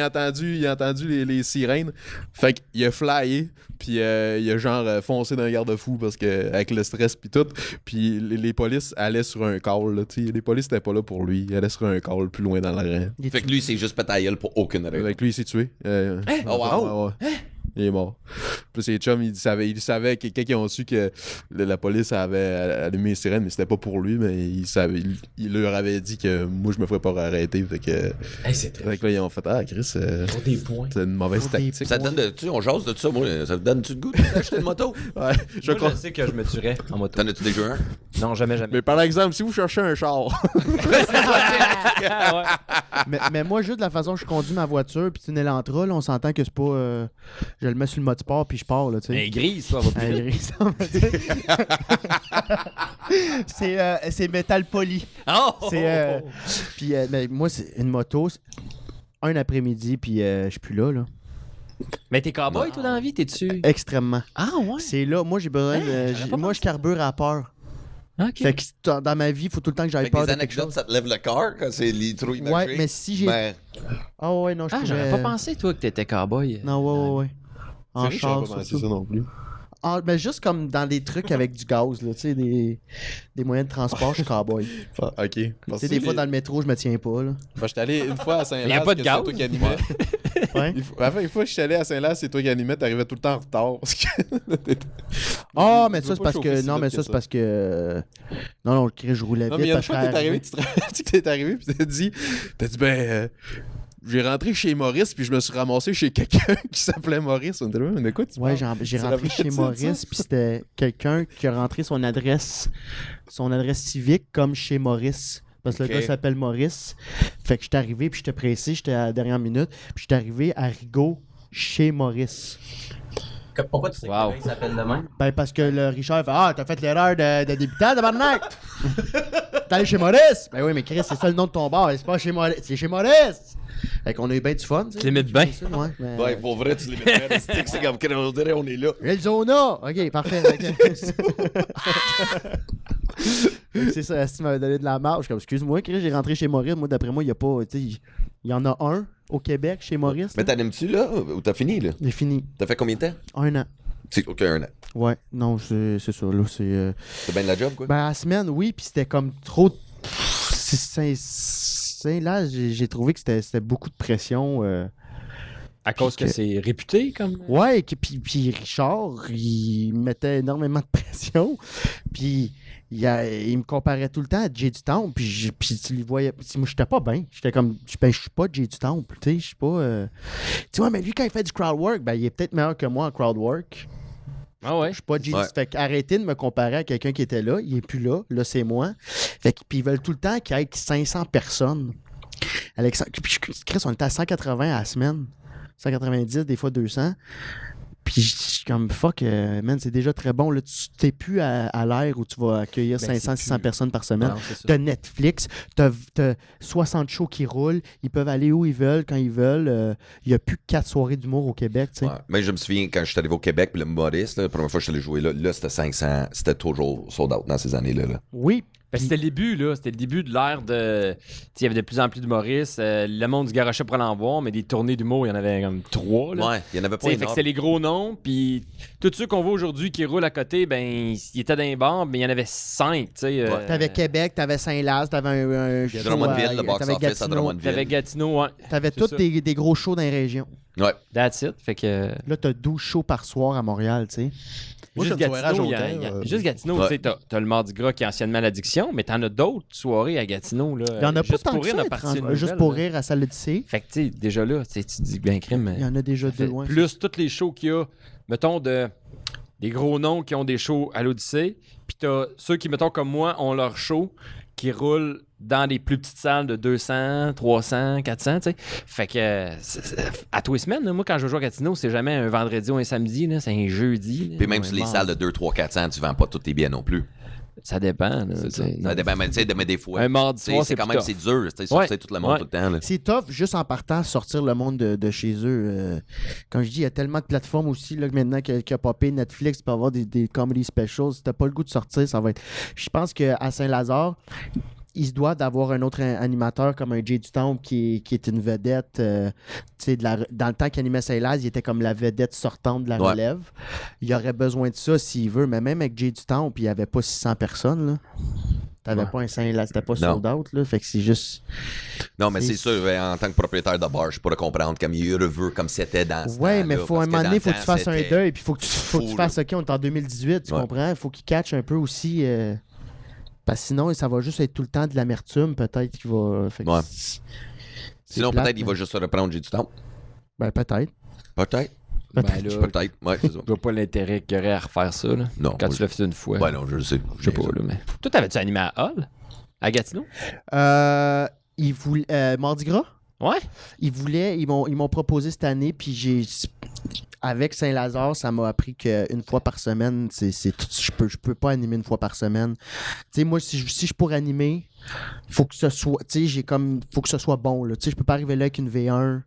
a entendu les sirènes. Fait qu'il a flyé, puis il a genre foncé dans un garde-fou parce que avec le stress puis tout. Puis les polices allaient sur un call, là, tu sais. Les polices n'étaient pas là pour lui. Ils allaient sur un call plus loin dans le rang. Fait que lui, c'est juste pété à gueule pour aucune raison. Avec lui, il s'est tué. Oh, wow. Ouais. Il est mort. Puis ses chums, il savait que quelqu'un qui ont su que la police avait allumé les sirènes, mais c'était pas pour lui, mais il leur avait dit que moi, je me ferais pas arrêter. Fait que, Hey, c'est très. fait que là, ils ont fait Ah, Chris, Pour des points. c'est une mauvaise Pour des tactique. Ça te donne de. Tu sais, on jase de ça, moi. Ça te donne-tu de goût d'acheter une moto? Ouais, je Moi, crois. je sais que je me tuerais en moto. T'en as-tu déjà un? Non, jamais. Mais par exemple, si vous cherchez un char, Ah ouais. mais moi, juste de la façon que je conduis ma voiture, puis c'est une Elantra, là, on s'entend que c'est pas. Je le mets sur le mode sport, puis je pars, là, tu sais. Mais grise, ça va plus Un vite. gris, ça veut dire. C'est métal poli. Oh! C'est, puis mais moi, c'est une moto, c'est un après-midi, puis je suis plus là. Mais t'es cowboy, toi, dans la vie, t'es dessus? Extrêmement. Ah, ouais. C'est là, moi, j'ai besoin de. j'avais pas Moi, je carbure à peur. Ok. Fait que dans ma vie, il faut tout le temps que j'aille Avec peur des de quelque anecdotes, chose. ça te lève le cœur quand c'est les trous imagés. Ouais, mais si j'ai. Ben, Ah ouais, non, je Ah, j'aurais pourrais- pas pensé, toi, que t'étais cowboy. Non, ouais. En Sérieux, j'aurais char, pas pensé surtout. ça non plus. Mais juste comme dans des trucs avec du gaz, là, tu sais, des moyens de transport, je suis cowboy. Ok. Tu sais, des fois dans le métro, je me tiens pas, là. J'étais allé une fois à Saint-Laz. Y a pas de que gaz. c'est toi qui animais. Ouais. Une fois que je suis allé à Saint-Laz, c'est toi qui animais, t'arrivais tout le temps en retard. Parce que... Ah, mais Je ça, veux c'est pas parce chauffer que. si Non, vite mais que ça, c'est parce que. Non, le cri, je roulais Non, vite. mais il y a une parce que fois que t'es je arrivé, tu t'es arrivé, puis t'as dit, j'ai rentré chez Maurice, puis je me suis ramassé chez quelqu'un qui s'appelait Maurice. On était là, mais de quoi tu Ouais, parles? j'ai Tu rentré rappelles chez de ça? Maurice, puis c'était quelqu'un qui a rentré son adresse civique comme chez Maurice. Parce que Ok. le gars s'appelle Maurice. Fait que j'étais arrivé, puis j'étais pressé, j'étais à la dernière minute, puis j'étais arrivé à Rigaud chez Maurice. Pourquoi tu sais Wow. qu'il s'appelle de même? Ben, parce que le Richard fait Ah, t'as fait l'erreur de débutant, tabarnak! T'es allé chez Maurice? Ben oui, mais Chris, c'est ça le nom de ton bar, c'est pas chez Maurice, c'est chez Maurice! Fait qu'on a eu bien du fun, tu sais. Tu l'imites bien. Ouais, mais- ouais, pour vrai, tu les mets c'est comme on dirait, on est là. Arizona! Ok, parfait. C'est ça, si tu m'avais donné de la marge. Comme, excuse-moi, Chris, j'ai rentré chez Maurice. Moi, d'après moi, il y a pas. Tu sais, il y en a un au Québec chez Maurice. Mais là. t'animes-tu là ou t'as fini là? J'ai fini. T'as fait combien de temps? 1 an. C'est OK, un an. Ouais, non, c'est ça. Là, c'est. C'est bien de la job, quoi? Ben, à la semaine, oui, puis c'était comme trop. Là, j'ai trouvé que c'était beaucoup de pression. À cause que c'est réputé comme. Ouais, puis Richard, il mettait énormément de pression. Puis il me comparait tout le temps à Jay du Temple. Puis tu le voyais. Moi, j'étais pas bien. J'étais comme, je suis pas Jay du Temple. Tu sais, je suis pas. Tu vois, mais lui, quand il fait du crowd work, ben, il est peut-être meilleur que moi en crowd work. Ah ouais. Je suis pas Jay. Ouais. Fait qu'arrêtez de me comparer à quelqu'un qui était là. Il est plus là. Là, c'est moi. Fait que, puis ils veulent tout le temps qu'il y ait 500 personnes. Alexandre, puis Chris, on était à 180 à la semaine. 190, des fois 200. Puis je suis comme, fuck, man, c'est déjà très bon. Là, tu t'es plus à l'ère où tu vas accueillir 500, 600 personnes par semaine. Non, c'est ça. T'as Netflix, t'as 60 shows qui roulent. Ils peuvent aller où ils veulent, quand ils veulent. Il n'y a plus que 4 soirées d'humour au Québec, tu sais. Ouais. Mais je me souviens, quand je suis arrivé au Québec, puis le Maurice, la première fois que je suis allé jouer là, c'était 500. C'était toujours sold out dans ces années-là. Là. Oui. Ben, c'était le début, là. C'était le début de l'ère de. Il y avait de plus en plus d'humoristes. Le monde du garoché pour aller en voir, mais des tournées d'humour, il y en avait comme 3. Là. Ouais, il y en avait pas Fait que énorme. c'était les gros noms, puis tous ceux qu'on voit aujourd'hui qui roulent à côté, ben, ils étaient dans les bars, mais il y en avait 5, tu sais. T'avais Québec, t'avais Saint-Laz, t'avais un show Drummondville, à- le box t'avais office à Gatineau. Drummondville. T'avais Gatineau, ouais. T'avais C'est tous ça. des gros shows dans les régions. Ouais. That's it. Fait que. Là, t'as 12 shows par soir à Montréal, tu sais. Moi, Juste j'ai une soirée à Gatineau, il y a- Jonquière, il y a- juste Gatineau, Ouais. tu sais, t'as le Mardi Gras qui est anciennement l'addiction, mais t'en as d'autres soirées à Gatineau, là. Il y en a pas Juste tant pour que rire, ça, on a parti une juste nouvelle, pour là. rire à Salle Odyssée. Fait que, tu sais, déjà là, tu sais, tu te dis, ben, crime. Il y en a déjà deux, ouais. Plus tous les shows qu'il y a, mettons, des gros noms qui ont des shows à l'Odyssée, puis t'as ceux qui, mettons, comme moi, ont leur show qui roulent dans les plus petites salles de 200, 300, 400, tu sais. Fait que, à tous les semaines, là, moi, quand je joue à Gatineau, c'est jamais un vendredi ou un samedi, là, c'est un jeudi. là, Puis même ou sur un les mardi. salles de 2, 3, 400, tu vends pas tous tes billets non plus. Ça dépend. Là, C'est tu ça. sais. Ça dépend, mais tu sais, mais des fois. Un mardi tu sais, soir, c'est quand plus même tough. c'est dur. Tu sais, sortir Ouais. tout le monde Ouais. tout le temps. Là. C'est tough, juste en partant, sortir le monde de chez eux. Comme je dis, il y a tellement de plateformes aussi là, que maintenant qu'il y a popé Netflix, tu peux avoir des comedy specials. Si t'as pas le goût de sortir, ça va être. Je pense qu'à Saint-Lazare, il se doit d'avoir un autre animateur comme un Jay du Temple qui est une vedette. Tu sais, dans le temps qu'il animait Saint-Laz, il était comme la vedette sortante de la Ouais. relève. Il aurait besoin de ça s'il veut, mais même avec Jay du Temple, il n'y avait pas 600 personnes. Là. T'avais pas un Saint-Laz, c'était pas Non. sold out. Là, fait que c'est juste. Non, mais C'est- c'est sûr, en tant que propriétaire de bar, je pourrais comprendre comme il est heureux, comme c'était dans ce Ouais, temps-là, mais faut parce un que moment dans donné, le faut que tu temps, fasses un c'était deuil, puis faut que tu fou, fasses OK, on est en 2018, tu Ouais. comprends? Il faut qu'il catch un peu aussi. Parce que sinon, ça va juste être tout le temps de l'amertume, peut-être qu'il va. Fait que Ouais. c'est Sinon, plate, peut-être il mais- va juste se reprendre, j'ai du temps. Ben, peut-être. Peut-être. Ben là, Peut-être. Ouais, c'est ça. je vois pas l'intérêt qu'il y aurait à refaire ça, là. Non. Quand moi, tu l'as fait une fois. Ouais, non, je le sais. Je sais pas, là, mais. Toi, t'avais-tu animé à Hall? À Gatineau? Il voulait. Mardi Gras? Ouais. Ils m'ont proposé cette année, puis avec Saint-Lazare, ça m'a appris qu'une fois par semaine, je peux pas animer une fois par semaine. Tu sais, moi, si je pourrais animer, faut que ce soit, tu sais, faut que ce soit bon, là. Tu sais, je peux pas arriver là avec une V1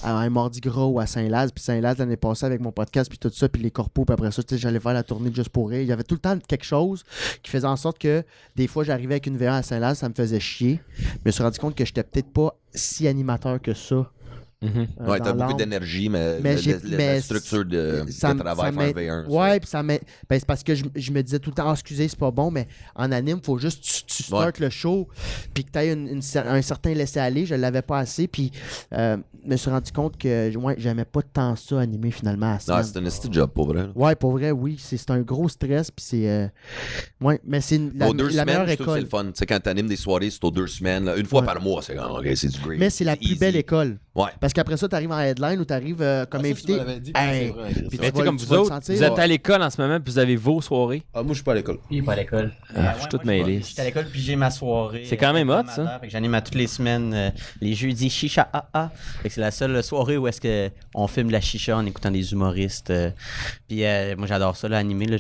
à un Mardi Gras ou à Saint-Laz, puis Saint-Laz l'année passée avec mon podcast, puis tout ça, puis les corpos, puis après ça, tu sais, j'allais faire la tournée de Juste pour rire. Il y avait tout le temps quelque chose qui faisait en sorte que des fois, j'arrivais avec une V1 à Saint-Laz, ça me faisait chier. Je me suis rendu compte que j'étais peut-être pas si animateur que ça. Ouais, dans t'as beaucoup l'âme. d'énergie, mais, Mais la structure de travail faire un V1. Ouais, puis c'est parce que je me disais tout le temps, excusez, c'est pas bon, mais en anime, il faut juste tu startes le show, puis que tu aies un certain laisser-aller. Je l'avais pas assez, puis je me suis rendu compte que j'aimais pas tant ça animer finalement à la Non, semaine. c'est un esti job pour vrai. Ouais, pour vrai, oui. C'est un gros stress, puis c'est. Ouais, mais c'est Aux 2 la semaines, meilleure je trouve que c'est école. le fun. Tu sais, quand t'animes des soirées, c'est aux 2 semaines. Là. Une fois Ouais. par mois, c'est comme, OK, c'est du great. Mais c'est la plus easy. belle école. Ouais. Parce qu'après ça, tu arrives en headline ou tu arrives comme invité. Hey, puis tu Mais tu sais, vas- comme tu vous vas le autres, sentir. vous êtes à l'école en ce moment, puis vous avez vos soirées. Ah, moi, je suis pas à l'école. Il est pas à l'école. Ah, je suis toute mêlée. J'étais à l'école puis j'ai ma soirée. C'est quand même hot, amateur, ça. fait que j'anime à toutes les semaines les jeudis chicha AA. Fait que c'est la seule soirée où est-ce que on filme de la chicha en écoutant des humoristes. Puis moi j'adore ça là, animer là.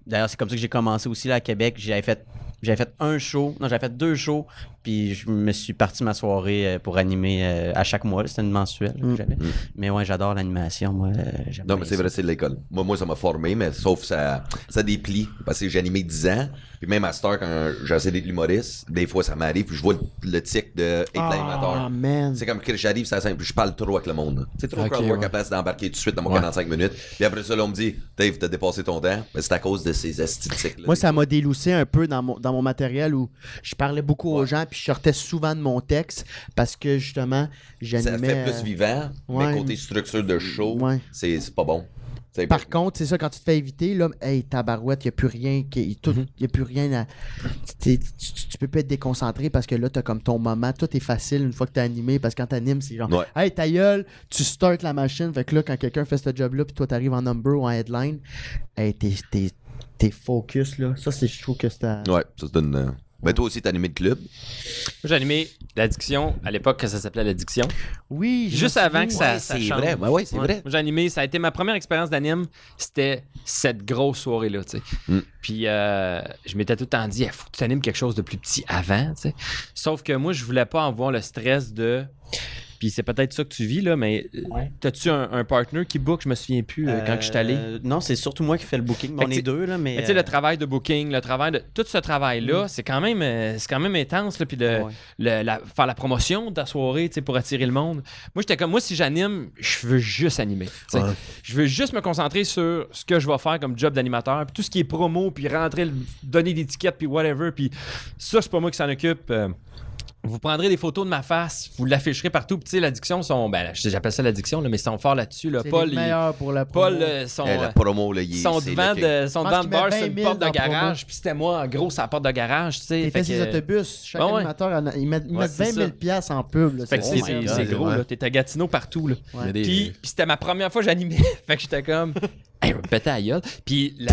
D'ailleurs c'est comme ça que j'ai commencé aussi là à Québec. J'avais fait un show, non j'avais fait 2 shows, puis je me suis parti ma soirée pour animer à chaque mois. Là, c'était une mensuelle là, que j'avais. Mais ouais j'adore l'animation moi. J'aime Non, bien mais c'est ça. vrai, c'est de l'école. Moi, ça m'a formé, mais sauf ça déplie. Parce que j'ai animé 10 ans. Puis même à cette heure, quand j'essaie d'être l'humoriste, des fois, ça m'arrive. Puis je vois le tic de être l'animateur. Ah, man. C'est comme que j'arrive, c'est simple. Puis je parle trop avec le monde. C'est trop Ok, crowdwork ouais. à place d'embarquer tout de suite dans mon Ouais. 45 minutes. Puis après ça, là, on me dit, Dave, t'as dépassé ton temps. Mais c'est à cause de ces esthétiques-là. Moi, ça m'a déloussé un peu dans mon mon matériel où je parlais beaucoup aux gens, puis je sortais souvent de mon texte parce que justement, j'animais. Ça fait plus vivant, ouais. mais côté structure de show, Ouais. c'est pas bon. Par contre, c'est ça, quand tu te fais éviter, là, hey, tabarouette, il n'y a plus rien, y a plus rien à. Tu peux pas être déconcentré parce que là, t'as comme ton moment, tout est facile une fois que t'es animé, parce que quand t'animes, c'est genre, hey, ta gueule, tu startes la machine, fait que là, quand quelqu'un fait ce job-là, puis toi, t'arrives en number ou en headline, hey, t'es focus, là. Ça, je trouve que c'est. Ouais, ça se donne. Ben, toi aussi, t'as animé le club. J'ai animé l'addiction à l'époque que ça s'appelait l'addiction. Oui, Juste avant que ça c'est change. vrai. Ben oui, c'est vrai. J'ai animé, ça a été ma première expérience d'anime, c'était cette grosse soirée-là, tu sais. Puis je m'étais tout le temps dit, il faut que tu animes quelque chose de plus petit avant, tu sais. Sauf que moi, je voulais pas avoir le stress de... Puis c'est peut-être ça que tu vis, là, mais t'as-tu un partner qui book? Je me souviens plus quand je suis allé. Non, c'est surtout moi qui fais le booking. On est deux, là, mais... Tu sais, le travail de booking, le travail de... Tout ce travail-là, c'est quand même intense, là, puis faire la promotion de ta soirée, tu sais, pour attirer le monde. Moi, j'étais comme... Moi, si j'anime, je veux juste animer, tu sais. Je veux juste me concentrer sur ce que je vais faire comme job d'animateur, puis tout ce qui est promo, puis rentrer, donner des tickets, puis whatever, puis ça, c'est pas moi qui s'en occupe. Vous prendrez des photos de ma face, vous l'afficherez partout. Puis, tu sais, l'addiction, j'appelle ça l'addiction, là, mais ils sont forts là-dessus. Là. C'est Paul, les meilleurs pour la promo. Paul, La promo, là, son devant de bar qu'il met sur une 20 000 porte de dans garage, puis c'était moi, en gros, sur la porte de garage, tu sais. T'es fait ses autobus. Chaque Ouais. animateur, ils mettent 20 000 piastres en pub. Là, Fait que c'est gros, là. T'es à Gatineau partout, là. Ouais. Puis c'était ma première fois que j'animais. Fait que j'étais comme... Hey, je vais me péter à la gueule. Puis tous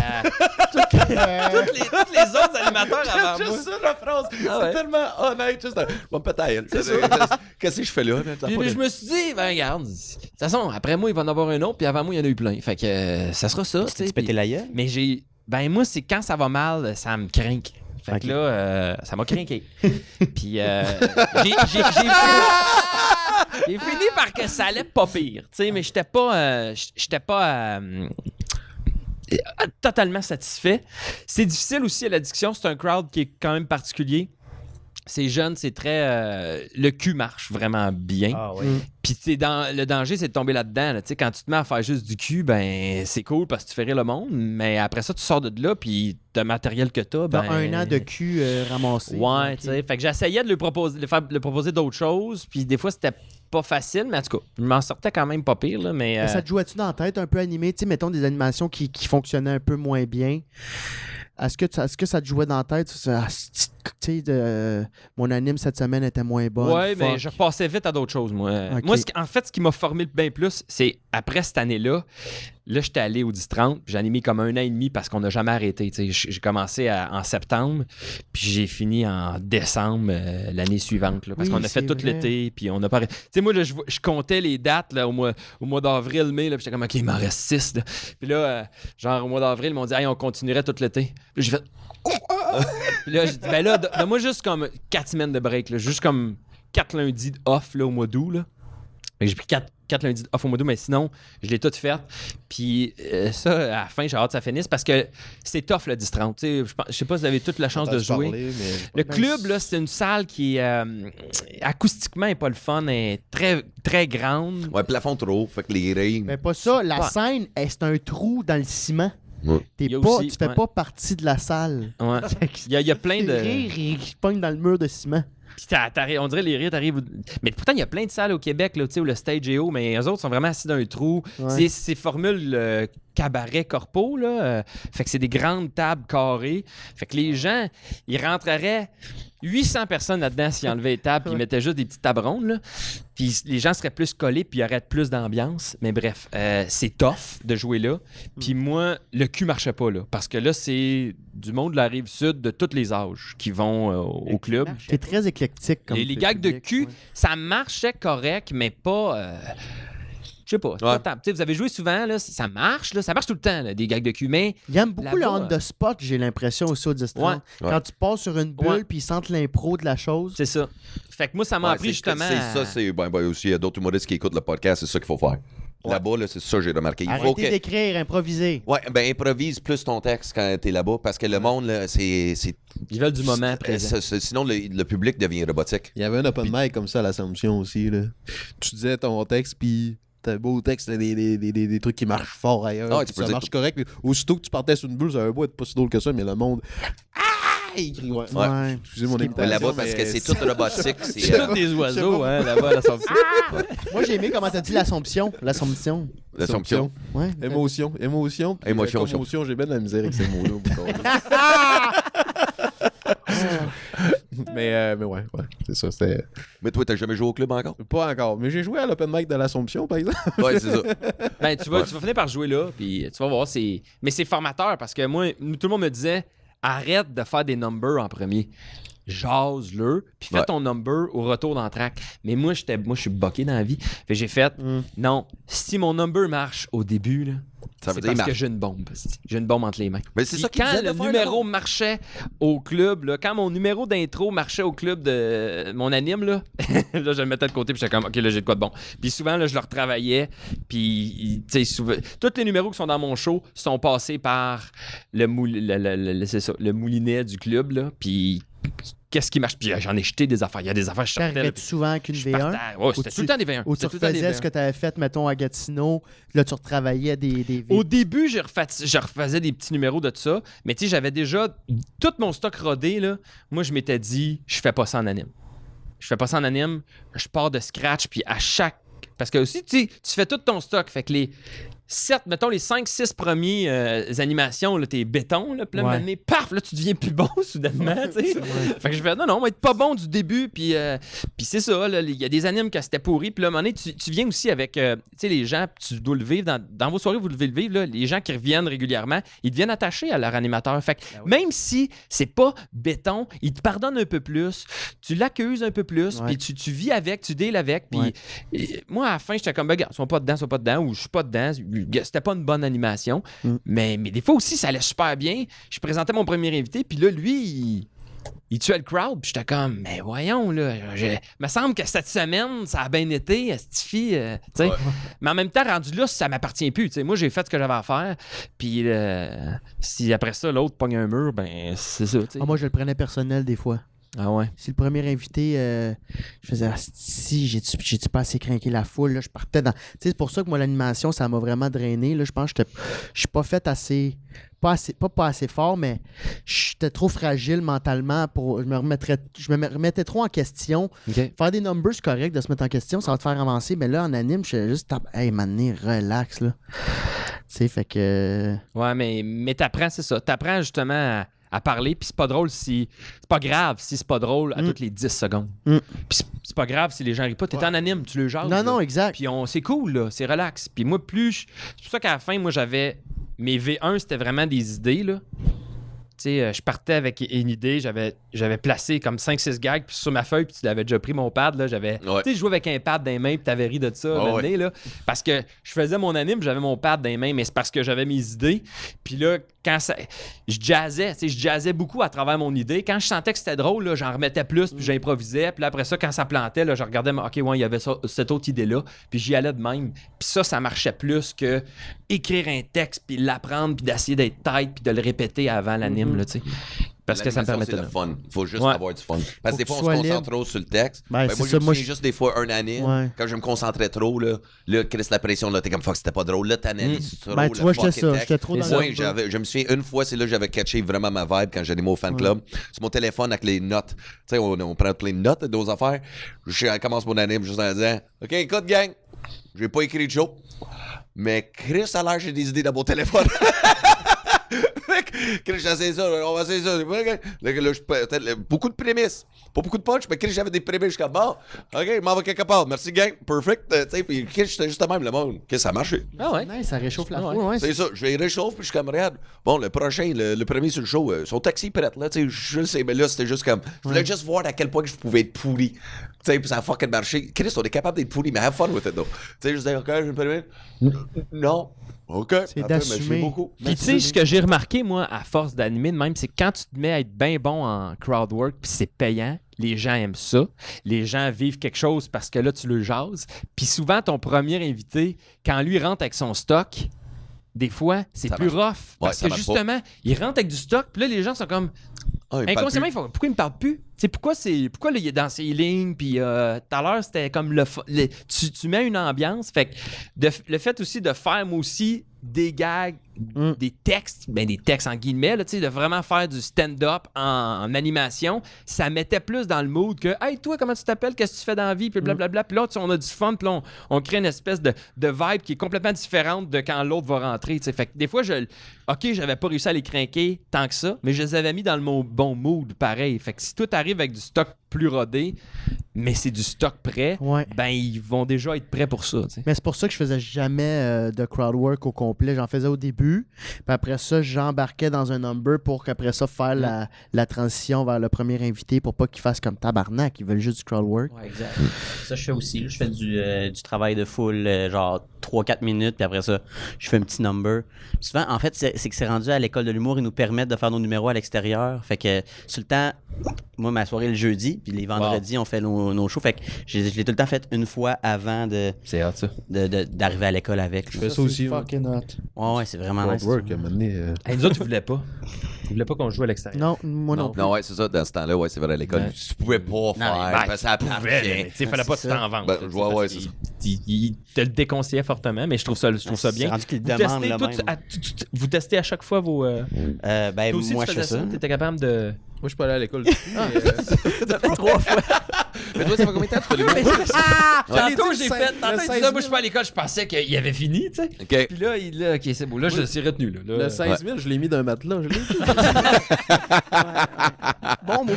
les autres animateurs avant moi... Juste ça, la phrase. Ah ouais. C'est tellement honnête. Juste, je vais me péter à elle. Qu'est-ce que je fais là? Puis je me suis dit, ben regarde, de toute façon, après moi, il va en avoir un autre, puis avant moi, il y en a eu plein. Fait que ça sera ça. Tu t'es pété la gueule? Mais moi, c'est quand ça va mal, ça me crinque. Fait que là, ça m'a crinqué. Puis j'ai fini par que ça allait pas pire, tu sais, mais j'étais pas totalement satisfait. C'est difficile aussi à l'addiction, c'est un crowd qui est quand même particulier. C'est jeune, c'est très... le cul marche vraiment bien. Ah oui. Puis le danger, c'est de tomber là-dedans. Là. Quand tu te mets à faire juste du cul, ben c'est cool parce que tu fais rire le monde. Mais après ça, tu sors de là, puis le matériel que t'as, ben... T'as un an de cul ramassé. Ouais, tu sais. Fait que j'essayais de le proposer d'autres choses. Puis des fois, c'était pas facile, mais en tout cas, je m'en sortais quand même pas pire. Là, mais, Ça te jouait-tu dans la tête un peu animé? Tu sais, mettons des animations qui fonctionnaient un peu moins bien. Est-ce que ça te jouait dans la tête? Tu sais, mon anime cette semaine était moins bonne. Ouais, mais je repassais vite à d'autres choses, moi. Ok. Moi, en fait, ce qui m'a formé bien plus, c'est après cette année-là, j'étais allé au 10-30, puis j'ai animé comme 1 an et demi parce qu'on n'a jamais arrêté. Tu sais, j'ai commencé en septembre, puis j'ai fini en décembre l'année suivante, là, parce Oui, qu'on a fait c'est tout vrai. l'été, puis on n'a pas arrêté. Tu sais, moi, là, je comptais les dates là, au mois d'avril, mai, là, puis j'étais comme, OK, il m'en reste 6. Là. Puis là, genre, au mois d'avril, ils m'ont dit, hey, on continuerait tout l'été. Puis j'ai fait... Puis là, j'ai dit, ben là, donne-moi juste comme 4 semaines de break, là, juste comme 4 lundis off là, au mois d'août. Là. Fait que j'ai pris 4 lundis off au mois d'août, mais sinon, je l'ai tout fait. Puis ça, à la fin, j'ai hâte que ça finisse parce que c'est tough le 10-30. Tu sais, je sais pas si vous avez toute la chance de jouer. Le club, là, c'est une salle qui acoustiquement n'est pas le fun, elle est très, très grande. Ouais, plafond trop, fait que les rires. Mais pas ça. La Ouais. scène, c'est un trou dans le ciment. Ouais. Tu Il y a fais aussi, pas partie de la salle. Ouais. Il y a plein de... Les rires, ils pognent dans le mur de ciment. Puis on dirait les rires t'arrivent. Mais pourtant, il y a plein de salles au Québec là, où le stage est haut, mais eux autres sont vraiment assis dans un trou. Ouais. C'est formule cabaret corpo, là. Fait que c'est des grandes tables carrées. Fait que les gens, ils rentreraient 800 personnes là-dedans s'ils enlevaient les tables puis ils mettaient juste des petites tables rondes, là. Puis les gens seraient plus collés puis il y aurait plus d'ambiance. Mais bref, c'est tough de jouer là. Puis moi, le cul marchait pas, là. Parce que là, c'est du monde de la Rive-Sud de tous les âges qui vont au club. C'est très éclectique comme Les gags de public, cul, ouais. ça marchait correct, mais pas... je sais pas. c'est pas tant. Tu sais, vous avez joué souvent, là, ça marche tout le temps, là, des gags de cul, mais... Ils aiment beaucoup le Là-bas, on the spot, j'ai l'impression, aussi au 10 Ouais. Quand tu passes sur une bulle Ouais. puis ils sentent l'impro de la chose. C'est ça. Fait que moi, ça m'a Ouais, appris c'est- justement... C'est ça, c'est. Ben, aussi, il y a d'autres humoristes qui écoutent le podcast, c'est ça qu'il faut faire. Là-bas, là, c'est ça que j'ai remarqué. Il faut Arrêtez que. d'écrire, improviser. Ouais, ben improvise plus ton texte quand t'es là-bas parce que le monde, là, c'est. Ils veulent du moment présent. Sinon, le public devient robotique. Il y avait un open mic comme ça à l'Assomption aussi. Là. Tu disais ton texte, puis t'as un beau texte, là, des trucs qui marchent fort ailleurs. Ah ouais, puis tu peux ça dire marche correct. Mais aussitôt que tu partais sur une bulle, ça avait beau être pas si drôle que ça, mais le monde. Ah! il crie, ouais. Ouais. Excusez mon Ouais, imitation. là-bas, parce que mais c'est tout robotique. C'est C'est, tous des oiseaux, hein, là-bas à l'Assomption. Moi, j'ai aimé comment t'as dit l'Assomption. L'Assomption. l'Assomption. Ouais. Émotion. Puis, Émotion. commotion, j'ai bien de la misère avec ces mots-là. mais ouais, c'est ça. C'était Mais toi, t'as jamais joué au club encore? pas encore. Mais j'ai joué à l'Open Mic de l'Assomption, par exemple. Ouais, c'est ça. Ben, tu vas finir par jouer là, puis tu vas voir, mais c'est formateur parce que moi, tout le monde me disait arrête de faire des numbers en premier. Jase-le, puis fais Ouais. ton number au retour dans le track. Mais moi, je suis boqué dans la vie. Fait que j'ai fait, non, si mon number marche au début, là, Ça veut c'est dire parce marche. que j'ai une bombe. J'ai une bombe entre les mains. Mais c'est Puis ça qu'il quand disait le de faire, numéro là. marchait au club, là, quand mon numéro d'intro marchait au club de mon anime, là, là, je le mettais de côté, puis j'étais comme, OK, là, j'ai de quoi de bon. Puis souvent, là, je le retravaillais, puis, tu sais, souvent, tous les numéros qui sont dans mon show sont passés par le moulinet du club, là, puis qu'est-ce qui marche? Puis j'en ai jeté des affaires. Il y a des affaires, je sortais, là, T'arrivais-tu puis souvent qu'une je V1? partais. Ouais, c'était Ou tout le temps des V1. Ou tu C'était tout le temps des refaisais V1. ce que t'avais fait, mettons, à Gatineau, là, tu retravaillais des V. Au début, je refaisais des petits numéros de ça, mais tu sais, j'avais déjà tout mon stock rodé, là. Moi, je m'étais dit, je fais pas ça en anime. Je fais pas ça en anime, je pars de scratch, puis à chaque... Parce que aussi, tu sais, tu fais tout ton stock, fait que mettons, les 5-6 premiers animations, là, t'es béton, là, puis là, Ouais. un moment donné, paf, là, tu deviens plus bon, soudainement, tu sais. Fait que je fais, non, on va être pas bon du début, puis c'est ça, là, il y a des animes que c'était pourri, puis là, à un moment donné, tu viens aussi avec, tu sais, les gens, tu dois le vivre, dans vos soirées, vous devez le vivre, là, les gens qui reviennent régulièrement, ils deviennent attachés à leur animateur. Fait que même si c'est pas béton, ils te pardonnent un peu plus, tu l'accuses un peu plus, Ouais. puis tu vis avec, tu deals avec, puis Ouais. moi, à la fin, j'étais comme, ben, regarde, ils sont pas dedans, ou je suis pas dedans. C'était pas une bonne animation. Mais des fois aussi, ça allait super bien. Je présentais mon premier invité, puis là, lui, il tuait le crowd, puis j'étais comme, mais voyons, là, me semble que cette semaine, ça a bien été, Stifi, tu sais. Ouais. Mais en même temps, rendu là, ça m'appartient plus, tu sais. Moi, j'ai fait ce que j'avais à faire, puis si après ça, l'autre pogne un mur, ben, c'est ça, tu sais. Ah, moi, je le prenais personnel des fois. Ah ouais. Si le premier invité, je faisais, si j'ai-tu pas assez craqué la foule, là, je partais dans. Tu sais, c'est pour ça que moi, l'animation, ça m'a vraiment drainé. Là, je pense que je suis pas fait assez. Pas assez fort, mais j'étais trop fragile mentalement pour. Je me remettais trop en question. OK. Faire des numbers, c'est correct de se mettre en question, ça va te faire avancer, mais là, en anime, je suis juste. Hey, mané, relax, là. Tu sais, fait que. Ouais, mais t'apprends, c'est ça. T'apprends justement à parler, puis c'est pas drôle si... C'est pas grave si c'est pas drôle à toutes les 10 secondes. Puis c'est pas grave si les gens rient pas. T'es en anime, tu le jases. Non, là. non, exact. Puis c'est cool, là. C'est relax. Puis moi, c'est pour ça qu'à la fin, moi, j'avais... Mes V1, c'était vraiment des idées, là. Tu sais, je partais avec une idée, j'avais placé comme 5-6 gags, puis sur ma feuille, puis tu l'avais déjà pris mon pad, là, j'avais... Ouais. Tu sais, je jouais avec un pad dans les mains, puis t'avais ri de ça, Ah un moment ouais. donné, là. Parce que je faisais mon anime, j'avais mon pad dans les mains, mais c'est parce que j'avais mes idées. Puis là, quand ça... Je jazzais beaucoup à travers mon idée. Quand je sentais que c'était drôle, là, j'en remettais plus, puis j'improvisais. Puis là, après ça, quand ça plantait, là, je regardais, OK, ouais, il y avait cette autre idée-là, puis j'y allais de même. Puis ça marchait plus que écrire un texte, puis l'apprendre, puis d'essayer d'être tight, puis de le répéter avant l'anime, là, tu sais. Parce que ça me L'animation, permettait c'est de... le fun. Faut juste Ouais. avoir du fun. Parce que des que fois, tu on se sois concentre libre. trop sur le texte. Ben, Ben, c'est moi, ça, je me moi, souviens juste des fois un anime. Ouais. Quand je me concentrais trop, là, Chris, la pression, là, t'es comme fuck, c'était pas drôle. Là, t'analyses trop. Ben, tu le vois, j'étais fucking ça. texte. J'étais trop dans Moi, le. je me souviens une fois, c'est là que j'avais catché vraiment ma vibe quand j'animais au fan club. C'est mon téléphone avec les notes. Tu sais, on prend plein de notes de nos affaires. Je commence mon anime juste en disant OK, écoute, gang, j'ai pas écrit de show, mais Chris, à l'air, j'ai des idées dans mon téléphone. Chris, j'essaie ça, on va essayer ça. Là, peut-être beaucoup de prémices. Pas beaucoup de punch, mais Chris, j'avais des prémices. Je suis comme, bon, OK, je m'en vais quelque part. Merci, gang. Perfect. Tu sais, puis Chris, j'étais juste même le monde. Chris, ça a marché. Ah ouais? Ouais, ça réchauffe la Ah ouais. foule, ouais. C'est ça, je les réchauffe, puis je suis comme, regarde, bon, le prochain, le premier sur le show, son taxi prêt, là, tu sais, je le sais, mais là, c'était juste comme, je voulais juste voir à quel point je pouvais être pourri. Tu sais, puis ça a fucking marché. Chris, on est capable d'être pourri, mais have fun with it, though. Tu sais, je disais, OK, je me permets. Non. OK. C'est Parfait, merci d'assumer. beaucoup. Puis tu sais, ce que j'ai remarqué, moi, à force d'animer de même, c'est que quand tu te mets à être bien bon en crowd work, puis c'est payant, les gens aiment ça. Les gens vivent quelque chose parce que là, tu le jases. Puis souvent, ton premier invité, quand lui rentre avec son stock, des fois, c'est Ça plus rough. Ouais, Parce ça que marche justement, il rentre avec du stock, puis là, les gens sont comme... Ah, il parle Inconsciemment, plus. ils font pourquoi il me parle plus? Tu sais, pourquoi là, il est dans ses lignes, puis tout à l'heure, c'était comme tu mets une ambiance. Fait que le fait aussi de faire, moi aussi, des gags des textes, des textes en guillemets, là, de vraiment faire du stand-up en animation, ça mettait plus dans le mood que « Hey, toi, comment tu t'appelles? Qu'est-ce que tu fais dans la vie? » Puis blablabla. Puis là, on a du fun, puis là, on crée une espèce de vibe qui est complètement différente de quand l'autre va rentrer. T'sais. Fait que des fois, j'avais pas réussi à les craquer tant que ça, mais je les avais mis dans le bon mood, pareil. Fait que si toi, t'arrives avec du stock plus rodé, mais c'est du stock prêt, ils vont déjà être prêts pour ça. T'sais. Mais c'est pour ça que je faisais jamais de crowd work au complet. J'en faisais au début, puis après ça, j'embarquais dans un number pour qu'après ça, faire la transition vers le premier invité pour pas qu'ils fassent comme tabarnak, ils veulent juste du crowd work. Ouais, exact. Ça, je fais aussi. Je fais du travail de full, genre 3-4 minutes, puis après ça, je fais un petit number. Puis souvent, en fait, c'est que c'est rendu à l'école de l'humour, ils nous permettent de faire nos numéros à l'extérieur. Fait que, sur le temps, moi, ma soirée le jeudi, puis les vendredis, on fait nos shows. Fait que je l'ai tout le temps fait une fois avant c'est hot, ça. d'arriver à l'école avec. Je fais ça aussi. Fucking hot. Ouais, c'est vraiment nice. Work, à un moment donné, Hey, nous autres, ils voulaient pas. Ils voulaient pas qu'on joue à l'extérieur. Non, moi non plus. Non, ouais, c'est ça, dans ce temps-là, ouais, c'est vrai, à l'école. Ouais. Tu pouvais pas faire. parce que ça Il fallait pas que tu t'en vendes. Ouais, c'est ça. Il te le déconseillait fortement, mais je trouve ça bien. C'est rendu qu'ils le demandent là même. Vous testez à chaque fois vos... Ben, Toi aussi, moi, tu je fais faisais ça. T'étais capable de... Moi, je suis pas allé à l'école. Ça Ça fait 3 fois. Mais toi, ça fait combien de temps que tu fais l'humour? Tantôt, j'ai fait... Tantôt, il disait, moi, je suis pas à l'école, je pensais qu'il avait fini, tu sais. OK. Puis là, OK, c'est beau. Là, je suis retenu, là. Le 16 000, je l'ai mis d'un matelas. Je l'ai Bon mot.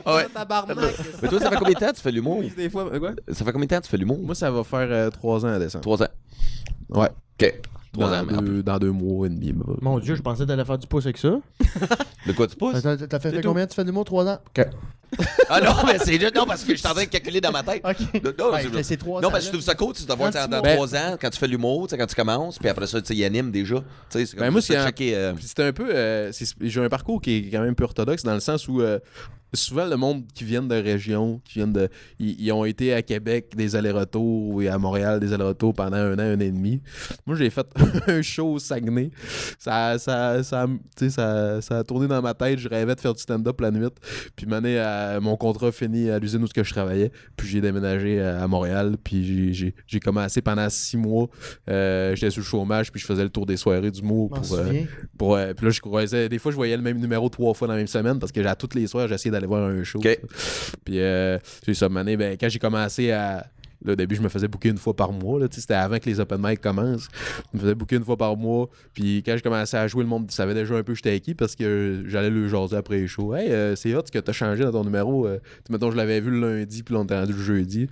Ouais. tabarnak. Mais toi, ça fait combien de temps que tu fais l'humour? Des fois, quoi? Ça fait combien de temps que tu fais l'humour? Moi, ça va faire 3 ans à décembre. 3 ans. Ouais. OK. 3 ans, merde. Dans 2 mois et demi. Mon Dieu, je pensais que t'allais faire du pouce avec ça. De quoi tu pousses? T'as fait combien? Tu fais de l'humour? 3 ans? OK. Ah non, mais c'est juste... Non, parce que je suis en train de calculer dans ma tête. OK. Non, Ben, c'est 3 ans. non, parce que je trouve ça cool, tu dois voir dans 3 ans, quand tu fais l'humour, quand tu commences, puis après ça, tu sais, il anime déjà. Tu sais, c'est comme Ben moi, ça, checker, c'était un peu... j'ai un parcours qui est quand même peu orthodoxe, dans le sens où souvent, le monde qui viennent de régions, ils ont été à Québec des allers-retours et à Montréal des allers-retours pendant 1 an, 1 an et demi. Moi, j'ai fait un show au Saguenay. Ça a tourné dans ma tête. Je rêvais de faire du stand-up la nuit. Puis mon contrat fini à l'usine où je travaillais. Puis j'ai déménagé à Montréal. Puis j'ai commencé pendant 6 mois. J'étais sur le chômage. Puis je faisais le tour des soirées d'humour. Puis là, je croisais... Des fois, je voyais le même numéro 3 fois dans la même semaine parce que à toutes les soirs, j'essayais d'aller voir un show. OK. Puis c'est ça, quand j'ai commencé à... Là, au début, je me faisais booker une fois par mois. Là, c'était avant que les open mic commencent. Je me faisais booker une fois par mois. Puis quand je commençais à jouer, le monde savait déjà un peu que j'étais qui parce que j'allais le jaser après les shows. Hey, c'est hot que t'as changé dans ton numéro. Mettons, je l'avais vu le lundi, puis là, on était rendu le jeudi.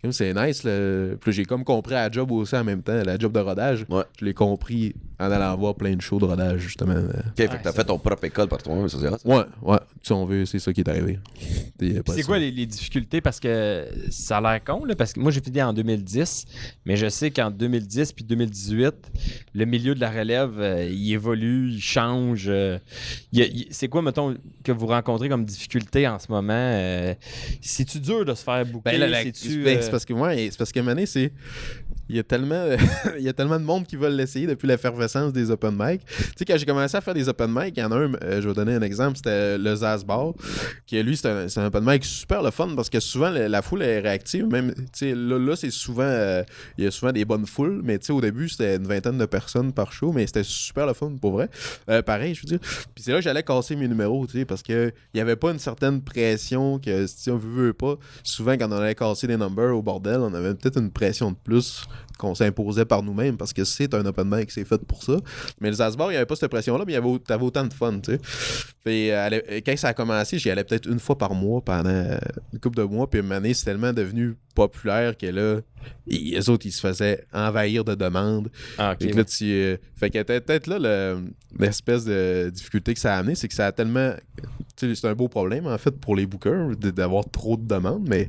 Comme c'est nice. Là. Puis j'ai comme compris à la job aussi en même temps, la job de rodage. Ouais. Je l'ai compris en allant voir plein de shows de rodage, justement. OK, fait que t'as fait ton propre école par toi-même, ça c'est hot. Ouais. Si on veut, c'est ça qui est arrivé. C'est quoi les difficultés? Parce que ça a l'air con, là, parce que moi, j'ai fini en 2010, mais je sais qu'en 2010 puis 2018, le milieu de la relève, il évolue, il change. C'est quoi, mettons, que vous rencontrez comme difficulté en ce moment? C'est-tu dur de se faire booker? C'est parce que moi, c'est parce que Mané, c'est... Il y a tellement de monde qui veulent l'essayer depuis l'effervescence des open mic. Tu sais, quand j'ai commencé à faire des open mic, il y en a un, je vais vous donner un exemple, c'était le Zaz Bar, qui lui, c'est un open mic super le fun parce que souvent, la foule est réactive. Même, tu sais, là c'est souvent, il y a souvent des bonnes foules, mais tu sais, au début, c'était une 20aine de personnes par show, mais c'était super le fun, pour vrai. Pareil, je veux dire. Puis c'est là que j'allais casser mes numéros, tu sais, parce que il y avait pas une certaine pression que, si on veut pas, souvent, quand on allait casser des numbers au bordel, on avait peut-être une pression de plus qu'on s'imposait par nous-mêmes parce que c'est un open mic, c'est fait pour ça. Mais le Zazbar, il n'y avait pas cette pression-là, mais t'avais autant de fun, tu sais. Puis quand ça a commencé, j'y allais peut-être une fois par mois pendant une couple de mois, puis une année, c'est tellement devenu populaire que là, les autres, ils se faisaient envahir de demandes. Ah, OK. Et là, fait que peut-être là, l'espèce de difficulté que ça a amené, c'est que ça a tellement... Tu sais, c'est un beau problème, en fait, pour les bookers, d'avoir trop de demandes, mais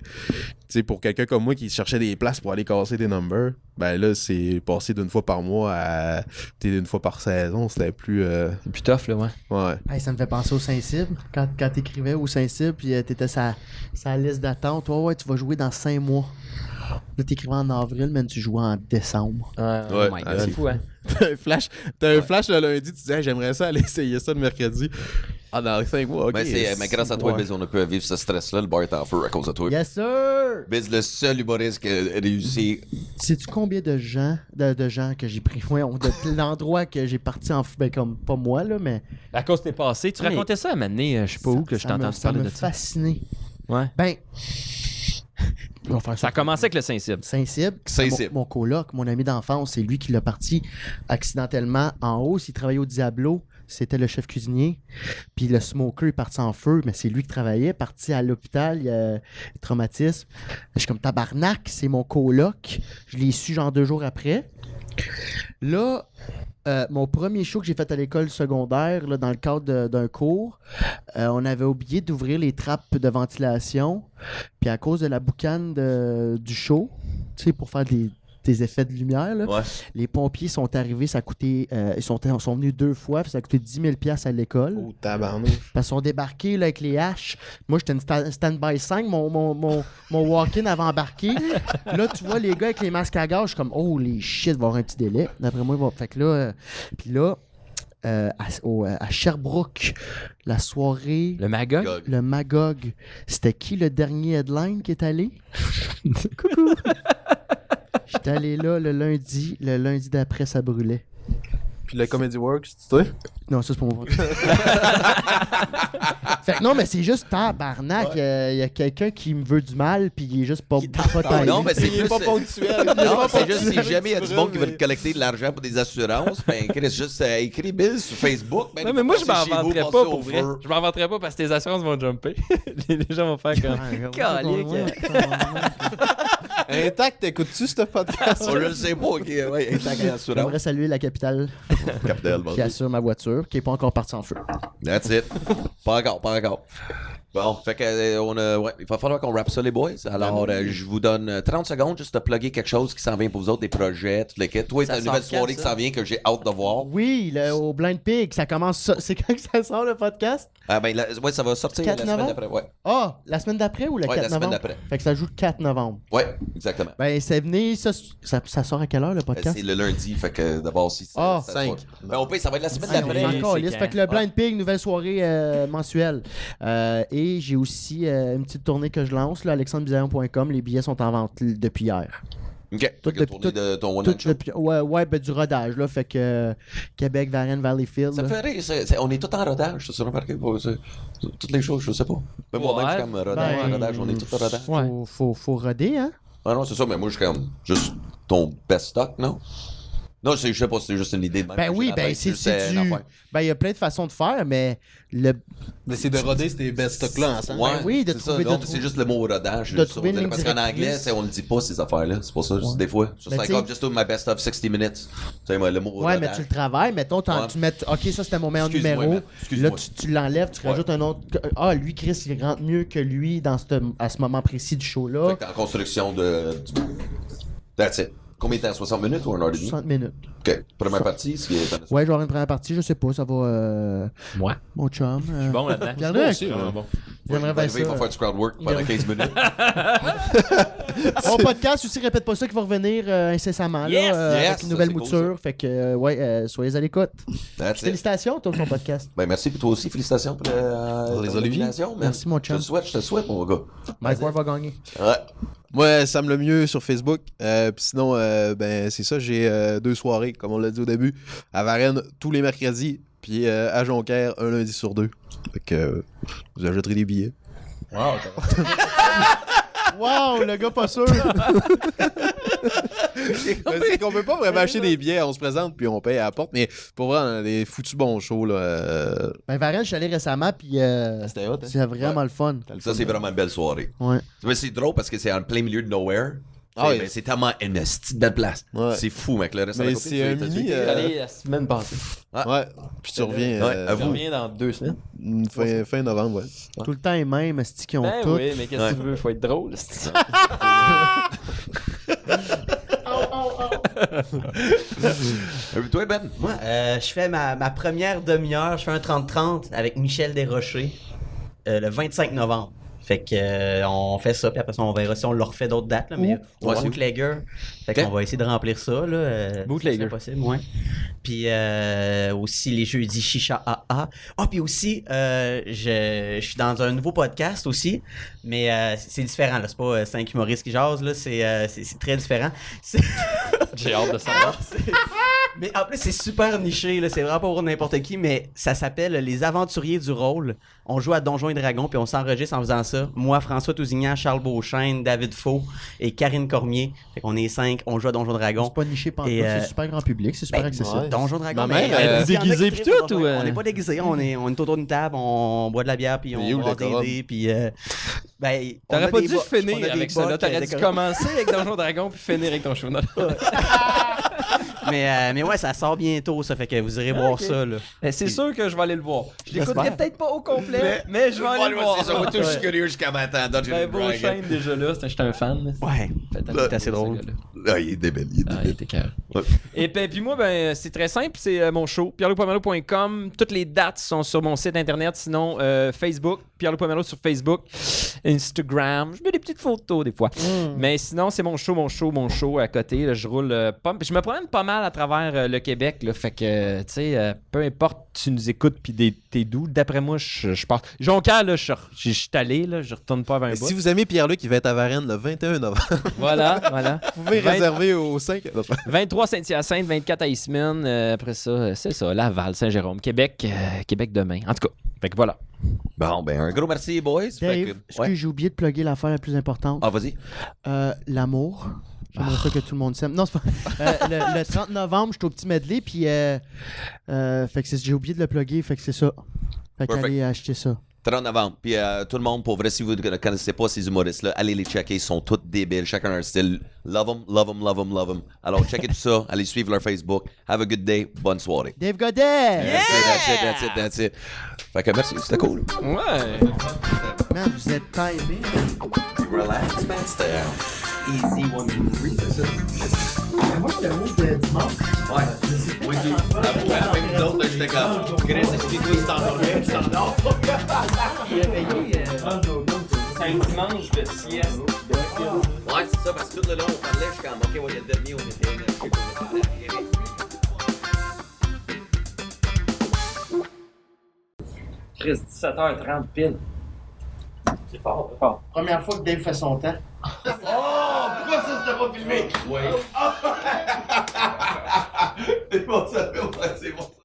pour quelqu'un comme moi qui cherchait des places pour aller casser des numbers, ben là, c'est passé d'une fois par mois à une fois par saison. C'était plus... C'est plus tough, là, ouais. Hey, ça me fait penser au Saint-Cybe. Quand t'écrivais au Saint-Cybe, puis t'étais sa liste d'attente. Ouais, tu vas jouer dans 5 mois. Là, t'écrivais en avril, mais tu jouais en décembre. Ouais. Oh my God, c'est fou, hein? T'as un flash le lundi, tu dis hey, j'aimerais ça aller essayer ça le mercredi. Ah, dans 5 mois, ok. Mais grâce à toi, Ouais. Biz, on a pu vivre ce stress-là. Le bar est en feu à cause de toi. Yes, sir! Biz, le seul humoriste qui a réussi. Sais-tu combien de gens que j'ai pris? Ouais, de l'endroit que j'ai parti en fou, ben comme pas moi, là, mais. À cause t'es passé. Tu Mais- racontais ça à un moment donné, je sais pas où, que je t'ai entendu parler de ça. Ça m'a fasciné. Ouais. Ben. On va faire Ça a commencé avec le Saint-Cybe. Saint-Cybe. Saint-Cybe. Mon coloc, mon ami d'enfance, c'est lui qui l'a parti accidentellement en haut. S'il travaillait au Diablo, c'était le chef cuisinier. Puis le smoker est parti en feu, mais c'est lui qui travaillait. Parti à l'hôpital, il y a traumatisme. Je suis comme tabarnak, c'est mon coloc. Je l'ai su genre 2 jours après. Là, mon premier show que j'ai fait à l'école secondaire, là, dans le cadre d'un cours, on avait oublié d'ouvrir les trappes de ventilation. Puis à cause de la boucane du show, tu sais, pour faire des effets de lumière, là, Ouais. les pompiers sont arrivés, ça a coûté, ils sont venus 2 fois, puis ça a coûté 10 000 $ à l'école. Oh, tabarnouche. Parce qu'ils sont débarqués là, avec les haches. Moi, j'étais une stand-by 5. Mon walk-in avait embarqué. Là, tu vois les gars avec les masques à gaz. Je suis comme, oh, les shit, il va y avoir un petit délai. D'après moi, il va. Fait que là, puis là, à Sherbrooke, la soirée, Le Magog. Gog. le Magog, c'était qui le dernier headline qui est allé? Coucou! J'étais allé là le lundi. Le lundi d'après, ça brûlait. Puis le Comedy Works, tu sais? Non, ça c'est pour mon vote. Fait que non, mais c'est juste tabarnak. Il y a quelqu'un qui me veut du mal, puis il est juste pas taillé. Non, mais c'est Il est plus. pas ponctuel. Non, c'est juste si jamais il y a du monde qui veut te collecter de l'argent pour des assurances, ben Chris, juste écris Bill sur Facebook. Ben, Non, mais moi, je m'en passez chez vous, vanterais passez pas au pour vrai. feu. Je m'en vanterais pas parce que tes assurances vont jumper. Les gens vont faire comme. Calique. Intact, t'écoutes-tu ce podcast? Je le sais pas, ok, ouais, intact à l'assurance. J'aimerais saluer la capitale Capital, qui assure ma voiture, qui est pas encore partie en feu. That's it. Pas encore, pas encore. Bon, fait que il va falloir qu'on rappe ça, les boys. Alors, je vous donne 30 secondes juste de plugger quelque chose qui s'en vient pour vous autres, des projets, toutes les quêtes. Toi, Ça t'as une nouvelle sort quand, soirée qui ça? s'en vient que j'ai hâte de voir. Oui, au Blind Pig, ça commence ça. C'est quand que ça sort le podcast? Ah, ben, ouais, ça va sortir 4 la semaine novembre? d'après. Ouais, Ah, la semaine d'après ou le Ouais, 4 la semaine novembre? d'après. Fait que ça joue le 4 novembre. ouais, exactement. Ben, c'est venu, ça sort à quelle heure le podcast? C'est le lundi, fait que d'abord, si c'est. Ah, ça 5. soit- Ben, au pire, ça va être la semaine Ah, on d'après. est encore c'est lisse. quand? Fait que le Blind Pig, nouvelle soirée mensuelle. Et j'ai aussi une petite tournée que je lance, là, alexandrebizarron.com. Les billets sont en vente depuis hier. Ok, fait que depuis- tournée de ton one Tout man show. ouais, ben, du rodage, là. Fait que Québec, Varennes, Valleyfield. Ça me là. fait rire, on est tout en rodage, ça, remarqué. Toutes les choses, je sais pas. Même moi-même, je suis comme rodage, Ben, rodage, on est tout en rodage. Ouais. Faut roder, hein? Ah non, c'est ça, mais moi, je suis comme juste ton best stock, non? Non, je sais pas, c'est juste une idée de même. Ben que j'ai oui, dans la ben tête, c'est juste, une du. affaire. Ben il y a plein de façons de faire, mais le. Mais c'est de roder ces best stocks-là ensemble. Ouais, oui, de c'est trouver- ça, non, de c'est trou- juste le mot rodage. de juste trouver ça, une ligne parce qu'en anglais, directrice. on le dit pas, ces affaires-là. C'est pour ça, juste des fois. Just Ben, like, t'sais- oh, just do my best of 60 minutes. Tu sais, moi, le mot Ouais, mais rodage. tu le travailles, mettons, Ouais. tu mets. Ok, ça c'était mon meilleur Excuse-moi, numéro. man. Excuse-moi. Là, tu l'enlèves, tu Ouais. rajoutes un autre. Ah, lui, Chris, il rentre mieux que lui à ce moment précis du show-là. Fait que t'es en construction de. That's it. Combien de temps? 60 minutes ou 1 heure et demie? 60 minutes. Ok. Première partie, si. Ouais, je vais avoir une première partie, je sais pas, ça va. Moi. Mon chum. Bon là-dedans. Pierre-Luc, Bon. j'aimerais faire ça. Il va faire du crowd work pendant Il- 15 minutes. Mon podcast aussi, répète pas ça, qui va revenir incessamment, Yes! là, avec Yes, une ça, nouvelle c'est cool, mouture. Fait que, soyez à l'écoute. That's it. Félicitations, toi, pour ton podcast. Ben, merci, puis toi aussi, félicitations pour, Pour les ton Oliviers. nomination, man. Merci, mon Je te chum. le souhaite, mon gars. Mike Ward va gagner. Ouais. Moi, Sam le mieux sur Facebook. Puis sinon, ben c'est ça, j'ai 2 soirées, comme on l'a dit au début, à Varennes tous les mercredis, puis à Jonquière un lundi sur 2. Fait que vous achèterez des billets. Wow, le gars pas sûr. C'est qu'on peut pas vraiment acheter des billets, on se présente puis on paye à la porte, mais pour vrai, on a des foutus bons shows là. Ben, Varennes, je suis allé récemment, puis C'était hot, hein? c'est vraiment le fun. Ça, c'est vraiment une belle soirée. Ouais. Mais c'est drôle parce que c'est en plein milieu de nowhere. Ah oui. Ben, c'est tellement une petite belle place. Ouais. C'est fou, mec. Le reste Mais de la copine, c'est un t'as-tu mini, été, Allé la semaine passée. Ouais. Puis tu reviens Ouais, à Je vous. reviens dans 2 semaines. fin novembre, ouais. Tout le temps les mêmes, esti qui ont Ben tout. oui, mais qu'est-ce que tu veux? Faut être drôle. c'est- Toi, Ben? Moi, je fais ma première demi-heure, je fais un 30-30 avec Michel Desrochers le 25 novembre. Fait que on fait ça, puis après ça, on verra si on leur refait d'autres dates, là, mais Ouais, au c'est où? Bootlegger. Fait qu'on va essayer de remplir ça, là. Bootlegger. Si c'est possible, ouais. Puis aussi les jeudis Chicha AA. Ah, puis aussi, je suis dans un nouveau podcast aussi, mais c'est différent, là. C'est pas 5 humoristes qui jasent, là. C'est très différent. J'ai hâte de savoir. Mais en plus, c'est super niché, là. C'est vraiment pas pour n'importe qui, mais ça s'appelle Les Aventuriers du Rôle. On joue à Donjons et Dragons, puis on s'enregistre en faisant ça. Moi, François Tousignan, Charles Beauchesne, David Faux et Karine Cormier. Fait qu'on est 5, on joue à Donjons et Dragons. C'est pas niché pantoute, Et, c'est super grand public, c'est super accessible. Donjons et Dragons. Ma mère, mais, elle est il y en a déguisée qui pis trippent tout, sur ou, On n'est pas déguisés, on est autour d'une table, on boit de la bière, puis Il est où on le va décorum? aider, puis... ben, on T'aurais a pas des dû bocs, on finir a des avec ça, là. bocs, T'aurais dû décorum. commencer avec Donjon Dragon puis finir avec ton show. Non. Mais ouais, ça sort bientôt, ça fait que vous irez voir ok. ça, là. C'est sûr que je vais aller le voir. Je l'écouterai J'espère. peut-être pas au complet, mais je vais aller le voir. C'est ça, moi, tout, je suis curieux jusqu'à maintenant. Dungeons Ben, and Dragons. Beauchesne, déjà là, j'étais un fan. Ouais, c'est assez drôle. Ah, il est débile, il est Ah, débile. il était cœur. Ouais. Et puis moi, ben, c'est très simple, c'est mon show, pierreloupomerleau.com. Toutes les dates sont sur mon site internet, sinon Facebook, Pierre-Loup Pomerleau sur Facebook, Instagram. Je mets des petites photos des fois. Mais sinon, c'est mon show à côté. Là, je roule pas. Je me promène pas mal à travers le Québec. Là, fait que, tu sais, peu importe, tu nous écoutes puis t'es doux. D'après moi, je pars. Jonquière, là, je suis allé, là, je retourne pas vers un bout. Si vous aimez Pierre-Luc, il va être à Varennes le 21 novembre. Voilà. Vous pouvez réserver au 5. 23 Saint-Hyacinthe, 24 à Eastman, après ça, c'est ça, Laval, Saint-Jérôme, Québec, Québec demain. En tout cas, fait que voilà. Bon, ben, un gros merci, boys. Fait Dave, que- est-ce ouais. que j'ai oublié de plugger l'affaire la plus importante? Ah, vas-y. L'amour. J'aimerais ça que tout le monde s'aime. Non, c'est pas. Le 30 novembre, je suis au petit medley, puis fait que j'ai oublié de le plugger, fait que c'est ça. Fait Perfect. qu'allez acheter ça. 30 novembre. Puis tout le monde, pour vrai, si vous ne connaissez pas ces humoristes-là, allez les checker. Ils sont tous débiles. Chacun a un style. Love them, love them, love them, love them. Alors, checkez tout ça. Allez suivre leur Facebook. Have a good day. Bonne soirée. Dave Godet! That's it. Fait que merci. C'était cool. Ouais. Man, vous êtes timé. Relax, man. C'était easy 1, 2, 3. Moi, je te move de dimanche. Ouais. Oui, avec nous autres, j'étais comme. Chris, explique-toi, il t'endort. C'est un dimanche de sieste. Ouais, c'est ça, parce que tout le long, on parlait, je suis comme, OK, ouais, le dernier, on était là. Chris, 17h30 pile. C'est fort. Première fois que Dave fait son temps. Pourquoi ça, c'était pas filmé? Oui. C'est bon, ça.